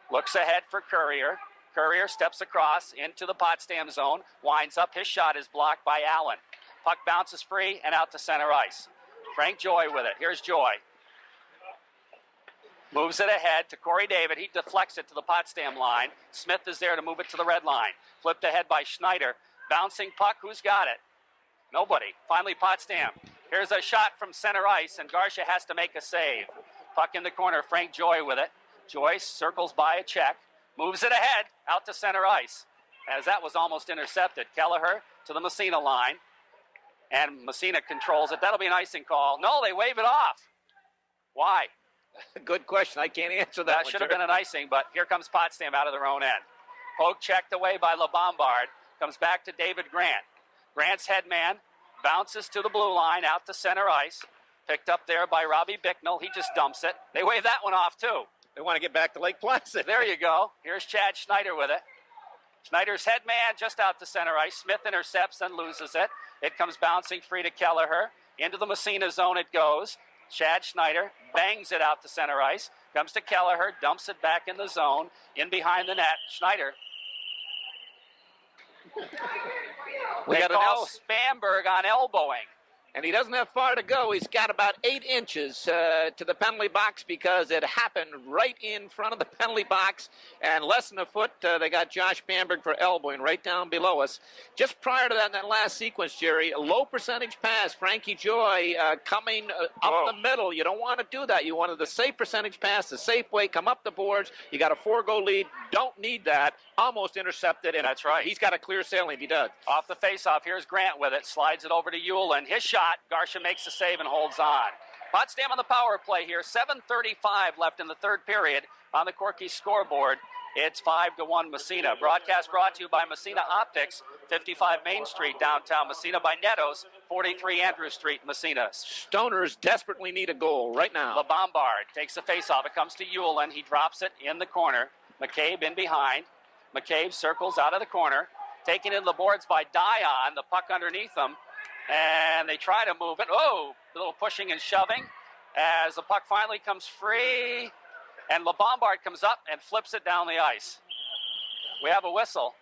Looks ahead for Courier. Courier steps across into the Potsdam zone. Winds up. His shot is blocked by Allen. Puck bounces free and out to center ice. Frank Joy with it. Here's Joy. Moves it ahead to Corey David. He deflects it to the Potsdam line. Smith is there to move it to the red line. Flipped ahead by Schneider. Bouncing puck. Who's got it? Nobody. Finally Potsdam. Here's a shot from center ice, and Garcia has to make a save. Puck in the corner. Frank Joy with it. Joy circles by a check. Moves it ahead out to center ice. As that was almost intercepted. Kelleher to the Massena line. And Massena controls it. That'll be an icing call. No, they wave it off. Why? Good question. I can't answer that. That should have been an icing, but here comes Potsdam out of their own end. Poke checked away by LeBombard. Comes back to David Grant. Grant's headman bounces to the blue line out to center ice. Picked up there by Robbie Bicknell. He just dumps it. They wave that one off, too. They want to get back to Lake Placid. There you go. Here's Chad Schneider with it. Schneider's headman just out to center ice. Smith intercepts and loses it. It comes bouncing free to Kelleher. Into the Massena zone it goes. Chad Schneider bangs it out to center ice. Comes to Kelleher, dumps it back in the zone. In behind the net, Schneider. We They got call Spanberg on elbowing. And he doesn't have far to go. He's got about 8 inches to the penalty box because it happened right in front of the penalty box. And less than a foot, they got Josh Bamberg for elbowing right down below us. Just prior to that last sequence, Jerry, a low percentage pass. Frankie Joy coming up the middle. You don't want to do that. You wanted the safe percentage pass, the safe way, come up the boards. You got a 4-goal lead. Don't need that. Almost intercepted. And that's right. He's got a clear sailing if he does. Off the faceoff, here's Grant with it. Slides it over to Hewlin. His shot. Garcia makes the save and holds on. Potsdam on the power play here. 7:35 left in the third period on the Corky scoreboard. It's 5-1 Massena. Broadcast brought to you by Massena Optics, 55 Main Street, downtown Massena, by Netto's, 43 Andrew Street, Massena. Stoners desperately need a goal right now. LeBombard takes the faceoff. It comes to Hewlin. He drops it in the corner. McCabe in behind. McCabe circles out of the corner. Taken in the boards by Dion. The puck underneath them. And they try to move it. Oh, a little pushing and shoving as the puck finally comes free. And LeBombard comes up and flips it down the ice. We have a whistle.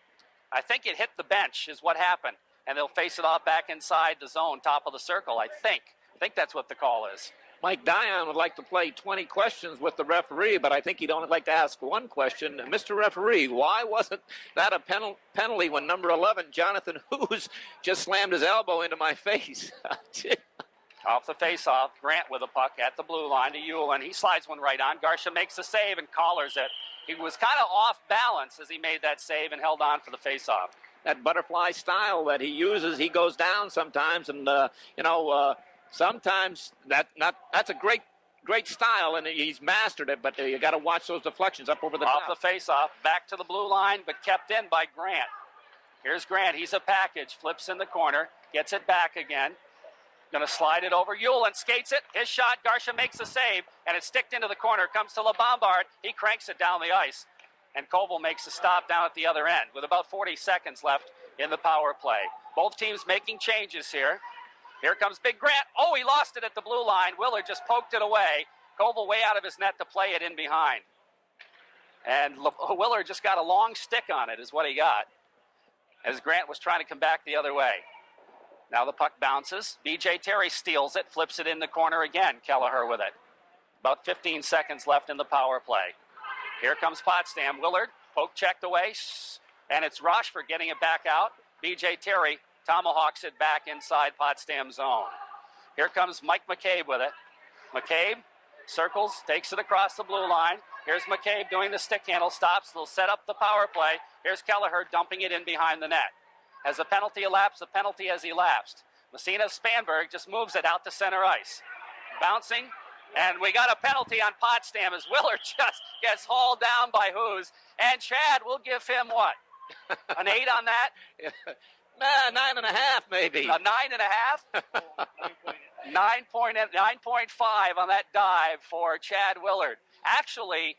I think it hit the bench is what happened. And they'll face it off back inside the zone, top of the circle, I think. I think that's what the call is. Mike Dion would like to play 20 questions with the referee, but I think he'd only like to ask one question. Mr. Referee, why wasn't that a penalty when number 11, Jonathan Hughes, just slammed his elbow into my face? Off the face-off, Grant with a puck at the blue line to Hewlin. He slides one right on. Garcia makes the save and collars it. He was kind of off balance as he made that save and held on for the face-off. That butterfly style that he uses, he goes down sometimes, and, sometimes that's a great style, and he's mastered it, but you got to watch those deflections up over the top. Off the face-off, back to the blue line, but kept in by Grant. Here's Grant. He's a package. Flips in the corner. Gets it back again. Going to slide it over. Hewlin skates it. His shot. Garcia makes the save, and it's sticked into the corner. Comes to LeBombard. He cranks it down the ice, and Koval makes the stop down at the other end with about 40 seconds left in the power play. Both teams making changes here. Here comes Big Grant. Oh, he lost it at the blue line. Willard just poked it away. Koval way out of his net to play it in behind. And Willard just got a long stick on it is what he got, as Grant was trying to come back the other way. Now the puck bounces. B.J. Terry steals it, flips it in the corner again. Kelleher with it. About 15 seconds left in the power play. Here comes Potsdam. Willard, poke checked away, and it's Rochford getting it back out. B.J. Terry tomahawks it back inside Potsdam zone. Here comes Mike McCabe with it. McCabe circles, takes it across the blue line. Here's McCabe doing the stick handle, stops, they'll set up the power play. Here's Kelleher dumping it in behind the net. As the penalty elapsed, the penalty has elapsed. Messina Spanberg just moves it out to center ice. Bouncing, and we got a penalty on Potsdam as Willard just gets hauled down by Hughes. And Chad, we'll give him what? An 8 on that? 9.5 maybe. A 9.5? 9.5 on that dive for Chad Willard. Actually,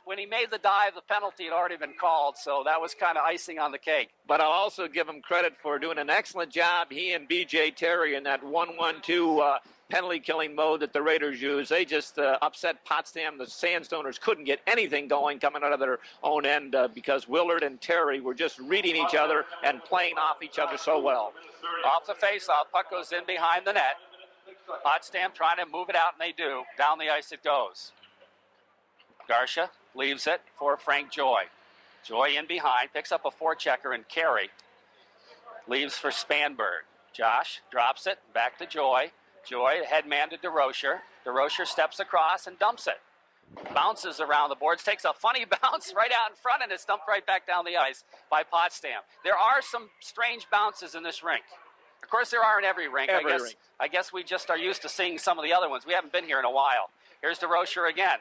when he made the dive, the penalty had already been called, so that was kind of icing on the cake. But I'll also give him credit for doing an excellent job, he and B.J. Terry, in that 1-1-2 penalty-killing mode that the Raiders use. They just upset Potsdam. The Sandstoners couldn't get anything going coming out of their own end because Willard and Terry were just reading each other and playing off each other so well. Off the face-off, puck goes in behind the net. Potsdam trying to move it out, and they do. Down the ice it goes. Garcia leaves it for Frank Joy. Joy in behind, picks up a forechecker and Carey. Leaves for Spanberg. Josh drops it, back to Joy. Joy, headman to DeRocher. DeRocher steps across and dumps it. Bounces around the boards, takes a funny bounce right out in front, and it's dumped right back down the ice by Potsdam. There are some strange bounces in this rink. Of course, there are in every rink. I guess we just are used to seeing some of the other ones. We haven't been here in a while. Here's DeRocher again.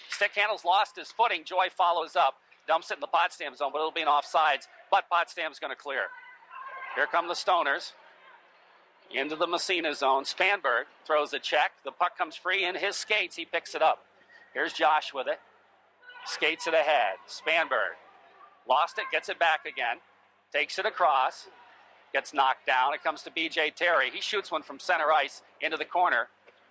Stick handle's lost his footing. Joy follows up, dumps it in the Potsdam zone, but it'll be an offsides. But Potsdam's going to clear. Here come the Stoners. Into the Massena zone. Spanberg throws a check. The puck comes free in his skates. He picks it up. Here's Josh with it. Skates it ahead. Spanberg lost it, gets it back again. Takes it across. Gets knocked down. It comes to B.J. Terry. He shoots one from center ice into the corner.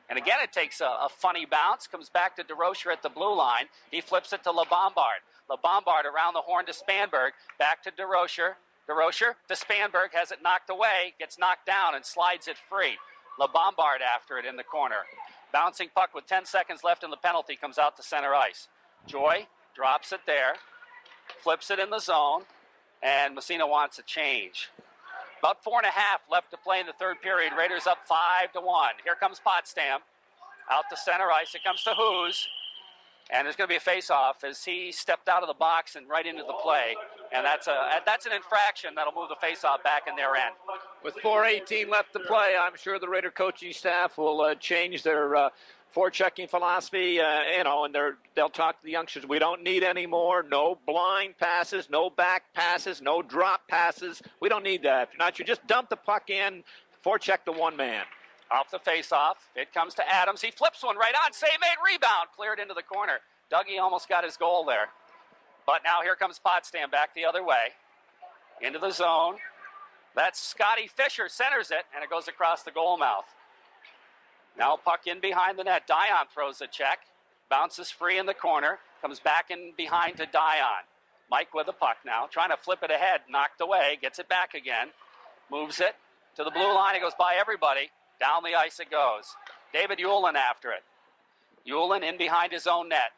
And again, it takes a funny bounce. Comes back to DeRocher at the blue line. He flips it to LeBombard. LeBombard around the horn to Spanberg. Back to DeRocher. DeRocher to Spanberg. Has it knocked away. Gets knocked down and slides it free. LeBombard after it in the corner. Bouncing puck with 10 seconds left in the penalty comes out to center ice. Joy drops it there, flips it in the zone, and Massena wants a change. About 4.5 left to play in the third period. Raiders up 5-1. Here comes Potsdam. Out to center ice. It comes to Hoos. And there's going to be a face-off as he stepped out of the box and right into the play. And that's an infraction that'll move the face-off back in their end. With 4:18 left to play, I'm sure the Raider coaching staff will change their forechecking philosophy, and they'll talk to the youngsters. We don't need any more. No blind passes, no back passes, no drop passes. We don't need that. If not, you just dump the puck in, forecheck the one man. Off the face-off, it comes to Adams. He flips one right on. Save made, rebound, cleared into the corner. Dougie almost got his goal there. But now here comes Potsdam back the other way. Into the zone. That's Scotty Fisher, centers it, and it goes across the goal mouth. Now puck in behind the net. Dion throws a check. Bounces free in the corner. Comes back in behind to Dion. Mike with the puck now. Trying to flip it ahead. Knocked away. Gets it back again. Moves it to the blue line. It goes by everybody. Down the ice it goes. David Ulan after it. Ulan in behind his own net.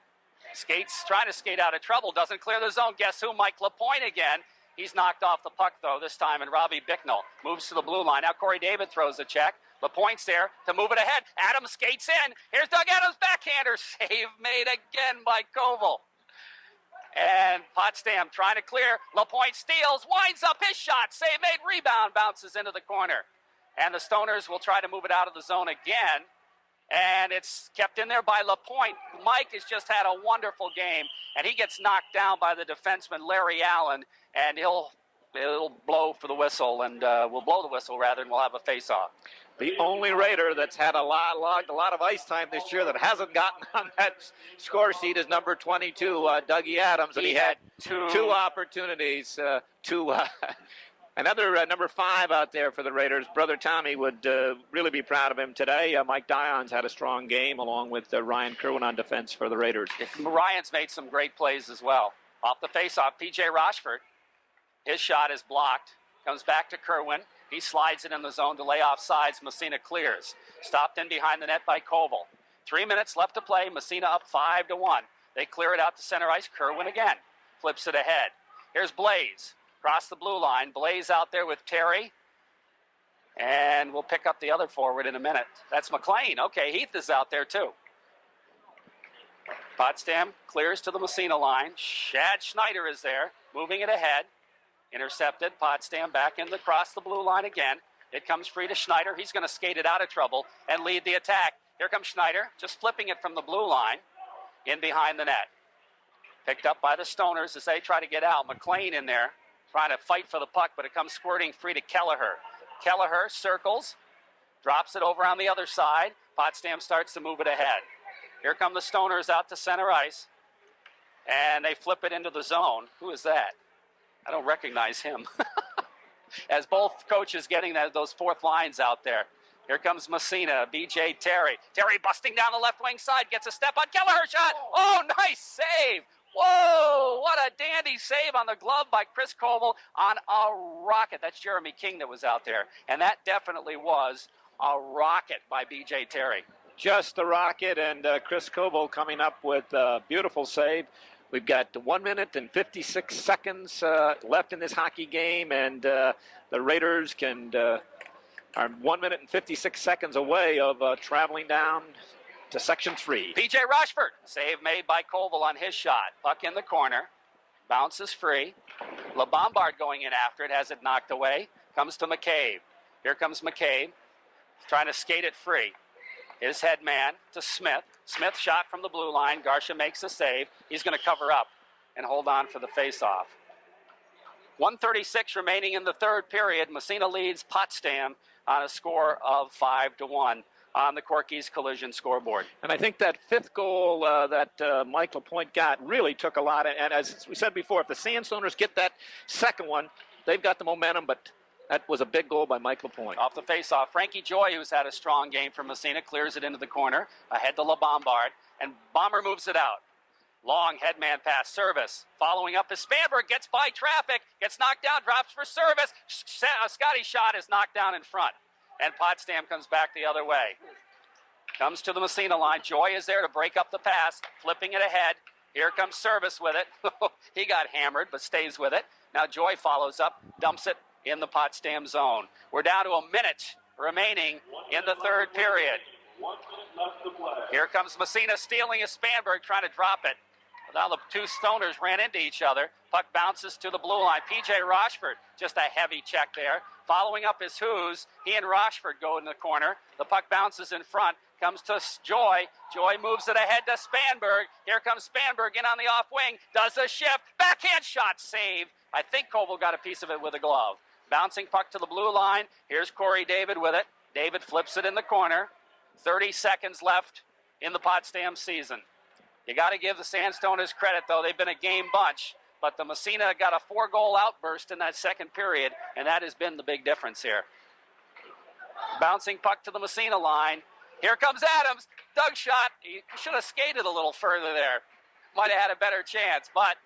Skates, trying to skate out of trouble. Doesn't clear the zone. Guess who? Mike Lapointe again. He's knocked off the puck, though, this time, and Robbie Bicknell moves to the blue line. Now Corey David throws a check. Lapointe's there to move it ahead. Adams skates in. Here's Doug Adams, backhander. Save made again by Koval. And Potsdam trying to clear. Lapointe steals, winds up his shot. Save made, rebound, bounces into the corner. And the Stoners will try to move it out of the zone again. And it's kept in there by Lapointe. Mike has just had a wonderful game. And he gets knocked down by the defenseman, Larry Allen. And he'll blow for the whistle. And we'll blow the whistle, rather, and we'll have a face-off. The only Raider that's had a lot of ice time this year that hasn't gotten on that score sheet is number 22, Dougie Adams. And he had two opportunities to... Another number 5 out there for the Raiders. Brother Tommy would really be proud of him today. Mike Dion's had a strong game along with Ryan Kerwin on defense for the Raiders. Ryan's made some great plays as well. Off the faceoff, P.J. Rochford. His shot is blocked. Comes back to Kerwin. He slides it in the zone to lay off sides. Massena clears. Stopped in behind the net by Koval. 3 minutes left to play. Massena up 5-1. They clear it out to center ice. Kerwin again. Flips it ahead. Here's Blaze. Across the blue line. Blaze out there with Terry. And we'll pick up the other forward in a minute. That's McLean. Okay, Heath is out there too. Potsdam clears to the Massena line. Shad Schneider is there. Moving it ahead. Intercepted. Potsdam back in across the blue line again. It comes free to Schneider. He's going to skate it out of trouble and lead the attack. Here comes Schneider. Just flipping it from the blue line. In behind the net. Picked up by the Stoners as they try to get out. McLean in there. Trying to fight for the puck, but it comes squirting free to Kelleher. Kelleher circles, drops it over on the other side. Potsdam starts to move it ahead. Here come the Stoners out to center ice, and they flip it into the zone. Who is that? I don't recognize him. As both coaches getting those fourth lines out there. Here comes Massena, B.J. Terry. Terry busting down the left wing side, gets a step on Kelleher shot. Oh, nice save. Whoa, what a dandy save on the glove by Chris Koval on a rocket. That's Jeremy King that was out there. And that definitely was a rocket by B.J. Terry. Just the rocket, and Chris Koval coming up with a beautiful save. We've got 1 minute and 56 seconds left in this hockey game, and the Raiders are 1 minute and 56 seconds away of traveling down to Section 3. P.J. Rochford, save made by Koval on his shot. Puck in the corner, bounces free. LeBombard going in after it, has it knocked away. Comes to McCabe. Here comes McCabe, trying to skate it free. His head man to Smith. Smith shot from the blue line. Garcia makes a save. He's going to cover up and hold on for the faceoff. 1:36 remaining in the third period. Massena leads Potsdam on a score of 5-1. On the Corky's Collision scoreboard. And I think that fifth goal that Mike Lapointe got really took a lot. And as we said before, if the Sandstoners get that second one, they've got the momentum, but that was a big goal by Mike Lapointe. Off the faceoff, Frankie Joy, who's had a strong game for Massena, clears it into the corner, ahead to LeBombard, and Bomber moves it out. Long headman pass, service. Following up is Spanberg, gets by traffic, gets knocked down, drops for service. Scotty's shot is knocked down in front. and Potsdam comes back the other way. Comes to the Massena line. Joy is there to break up the pass, flipping it ahead. Here comes Service with it. He got hammered, but stays with it. Now Joy follows up, dumps it in the Potsdam zone. We're down to a minute remaining in the third period. Here comes Massena stealing a Spanberg, trying to drop it. Now the two Stoners ran into each other. Puck bounces to the blue line. P.J. Rochford, just a heavy check there. Following up his Who's, he and Rochford go in the corner. The puck bounces in front, comes to Joy. Joy moves it ahead to Spanberg. Here comes Spanberg in on the off wing, does a shift, backhand shot, save. I think Koval got a piece of it with a glove. Bouncing puck to the blue line. Here's Corey David with it. David flips it in the corner. 30 seconds left in the Potsdam season. You got to give the Sandstoners credit, though. They've been a game bunch, but the Massena got a 4-goal outburst in that second period, and that has been the big difference here. Bouncing puck to the Massena line. Here comes Adams. Doug shot. He should have skated a little further there. Might have had a better chance, but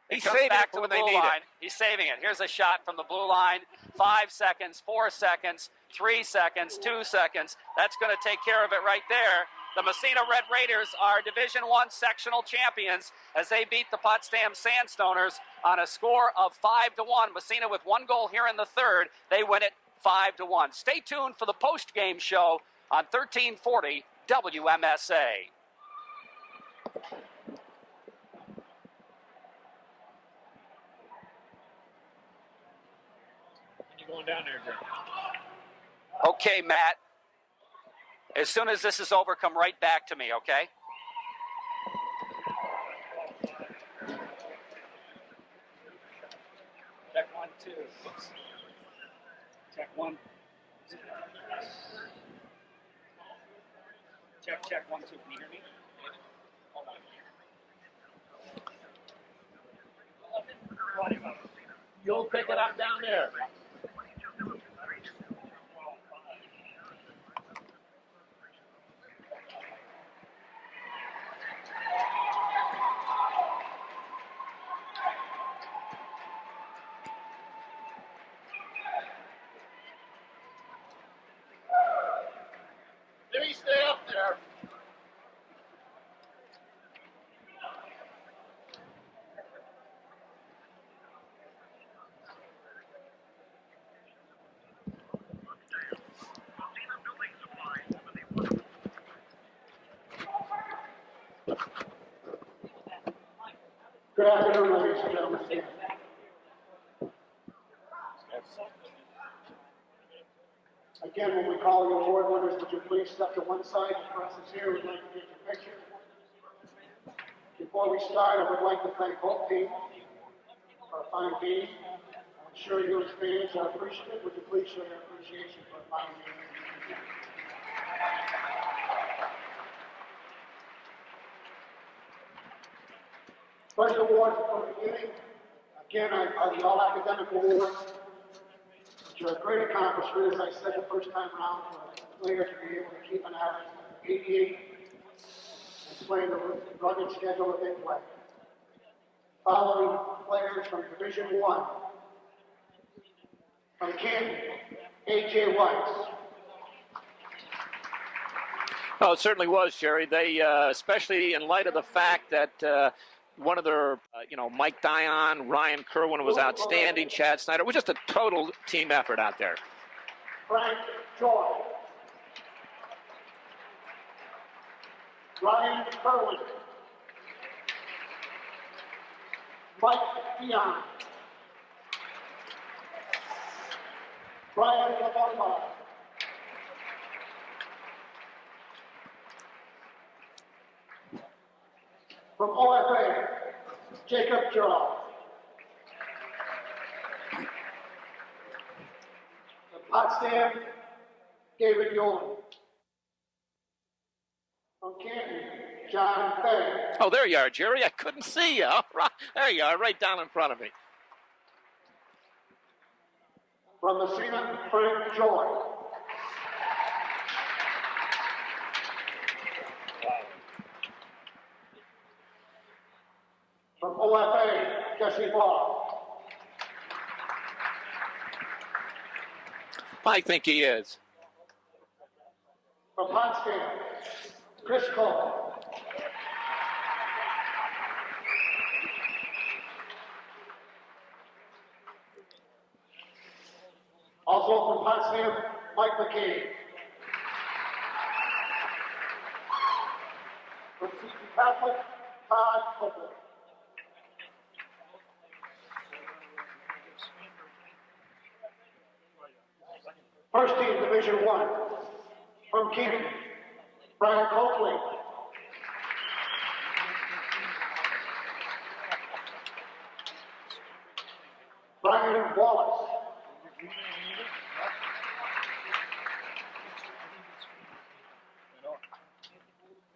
he comes back to the blue line. He's saving it. Here's a shot from the blue line. 5 seconds, 4 seconds, 3 seconds, 2 seconds. That's going to take care of it right there. The Massena Red Raiders are Division I sectional champions as they beat the Potsdam Sandstoners on a score of 5-1. Massena with 1 goal here in the third. They win it 5-1. Stay tuned for the post-game show on 1340 WMSA. You going down there, Jim? Okay, Matt. As soon as this is over, come right back to me, okay? Check 1, 2. Check 1. Check 1, 2. Can you hear me? Hold on. You'll pick it up down there. Let me stay up there. Good afternoon, ladies and gentlemen. Again, when we call you board members, would you please step to one side? The press is here. We'd like to get your picture. Before we start, I would like to thank both teams for a fine game. I'm sure you as fans are appreciative. Would you please show your appreciation for a fine game? First award from the beginning. Again, the all-academic award, which are a great accomplishment, as I said the first time around, for a player to be able to keep an average of 88 and play the rugged schedule that they play. Following players from Division I, from Canton, A.J. Weiss. Oh, it certainly was, Jerry. They, especially in light of the fact that one of their, Mike Dion, Ryan Kerwin was outstanding, Chad Snyder. It was just a total team effort out there. Frank Joy. Ryan Kerwin. Mike Dion. Brian Lavamba. From OFA, Jacob Jarrell. From Potsdam, David Yolen. From Canton, John Fay. Oh, there you are, Jerry. I couldn't see you. Right, there you are, right down in front of me. From Massena, Frank Joy. From OFA, Jesse Ball. I think he is. From Potsdam, Chris Cole. Also from Potsdam, Mike McCabe. From Seton Catholic, Todd Copeland. First team, Division I. From Keene, Brian Coakley. Brian Wallace.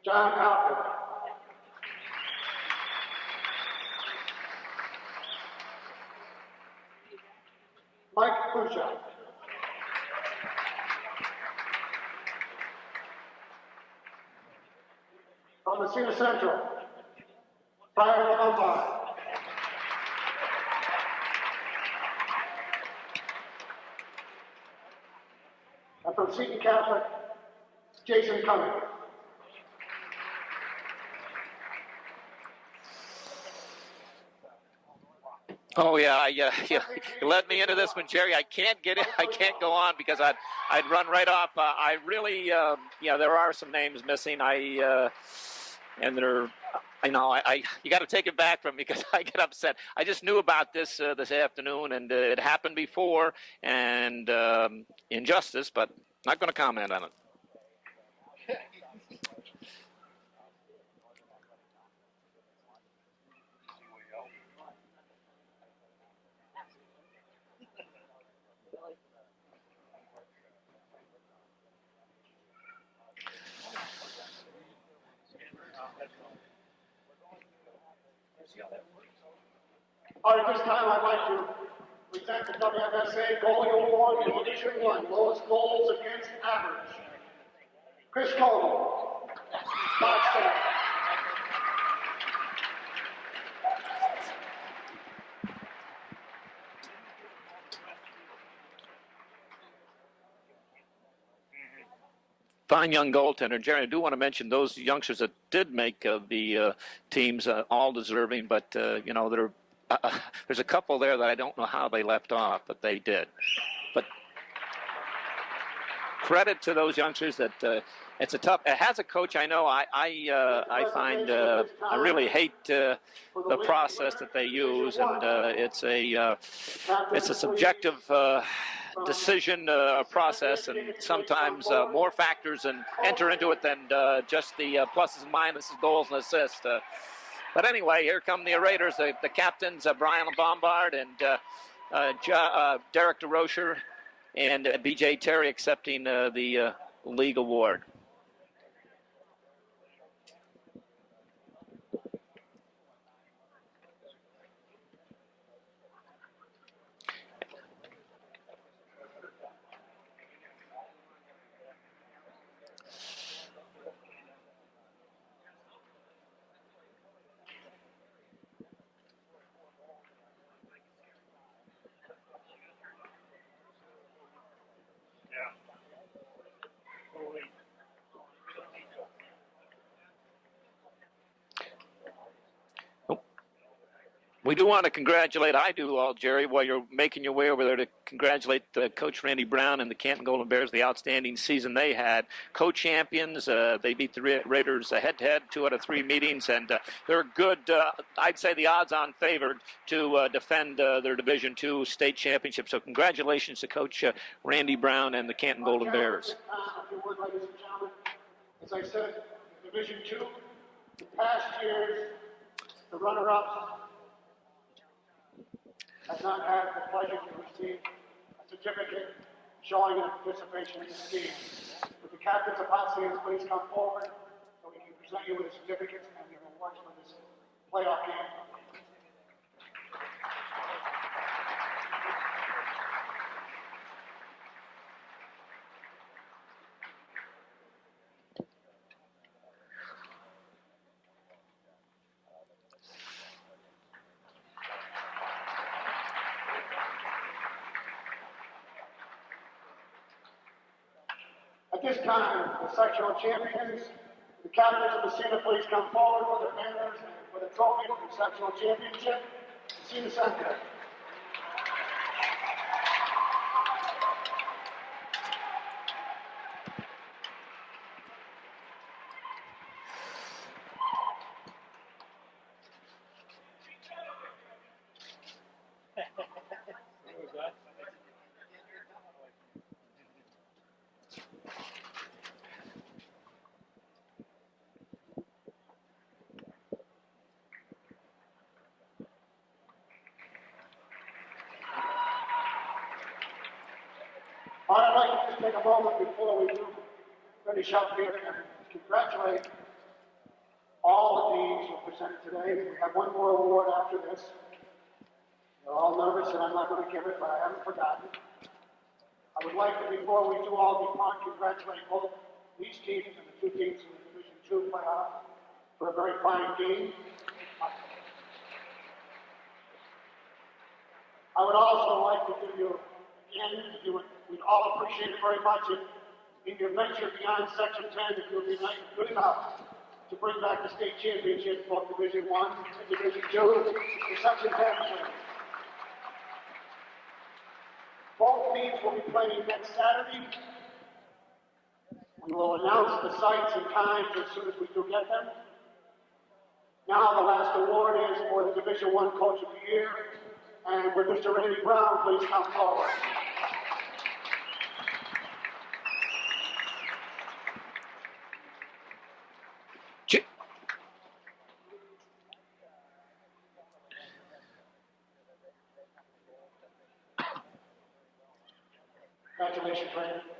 John Alford. Mike Pusha. From Massena Central, Brian Lombard. And from Seton Catholic, Jason Cummings. Oh yeah, you led me into this one, Jerry. I can't get it. I can't go on because I'd run right off. I really, there are some names missing. And they're, you got to take it back from me because I get upset. I just knew about this afternoon, and it happened before, and injustice, but not going to comment on it. All right, this time I'd like to present the WFSA Goalie Award in Division I, lowest goals against average. Chris Cole, Potsdam. Fine young goaltender. Jerry, I do want to mention those youngsters that did make the teams, all deserving, but, there's a couple there that I don't know how they left off, but they did. But credit to those youngsters that it's a tough. As a coach, I know I find I really hate the process that they use, and it's a subjective decision process, and sometimes more factors and enter into it than just the pluses and minuses, goals and assists. But anyway, here come the Raiders, the captains, Brian Bombard and Derek DeRocher and B.J. Terry accepting the league award. We do want to congratulate, Jerry, while you're making your way over there, to congratulate Coach Randy Brown and the Canton Golden Bears, the outstanding season they had. Co-champions, they beat the Raiders head-to-head, 2 out of 3 meetings, and they're good, I'd say the odds-on favored to defend their Division II state championship. So congratulations to Coach Randy Brown and the Canton Golden Bears. As I said, Division II, the past years, the runner-ups have not had the pleasure to receive a certificate showing their participation in this game. Would the captains of Potsdam please come forward so we can present you with the certificates and your awards for this playoff game? At this time, the sectional champions, the captains of Massena, please come forward with their banners and with a trophy for the sectional championship. Massena Center. I'd like to just take a moment before we do finish up here and congratulate all the teams who presented today. We have one more award after this. They're all nervous and I'm not going to give it, but I haven't forgotten. I would like to, before we do all DuPont, congratulate both these teams and the two teams in the Division II playoff for a very fine game. I would also like to give you, again, we'd all appreciate it very much if you venture beyond Section 10, if you would be good enough to bring back the state championship, both Division I and Division II, to Section 10. Both teams will be playing next Saturday. We will announce the sites and times as soon as we do get them. Now the last award is for the Division I Coach of the Year. And would Mr. Randy Brown please come forward? Congratulations, Randy.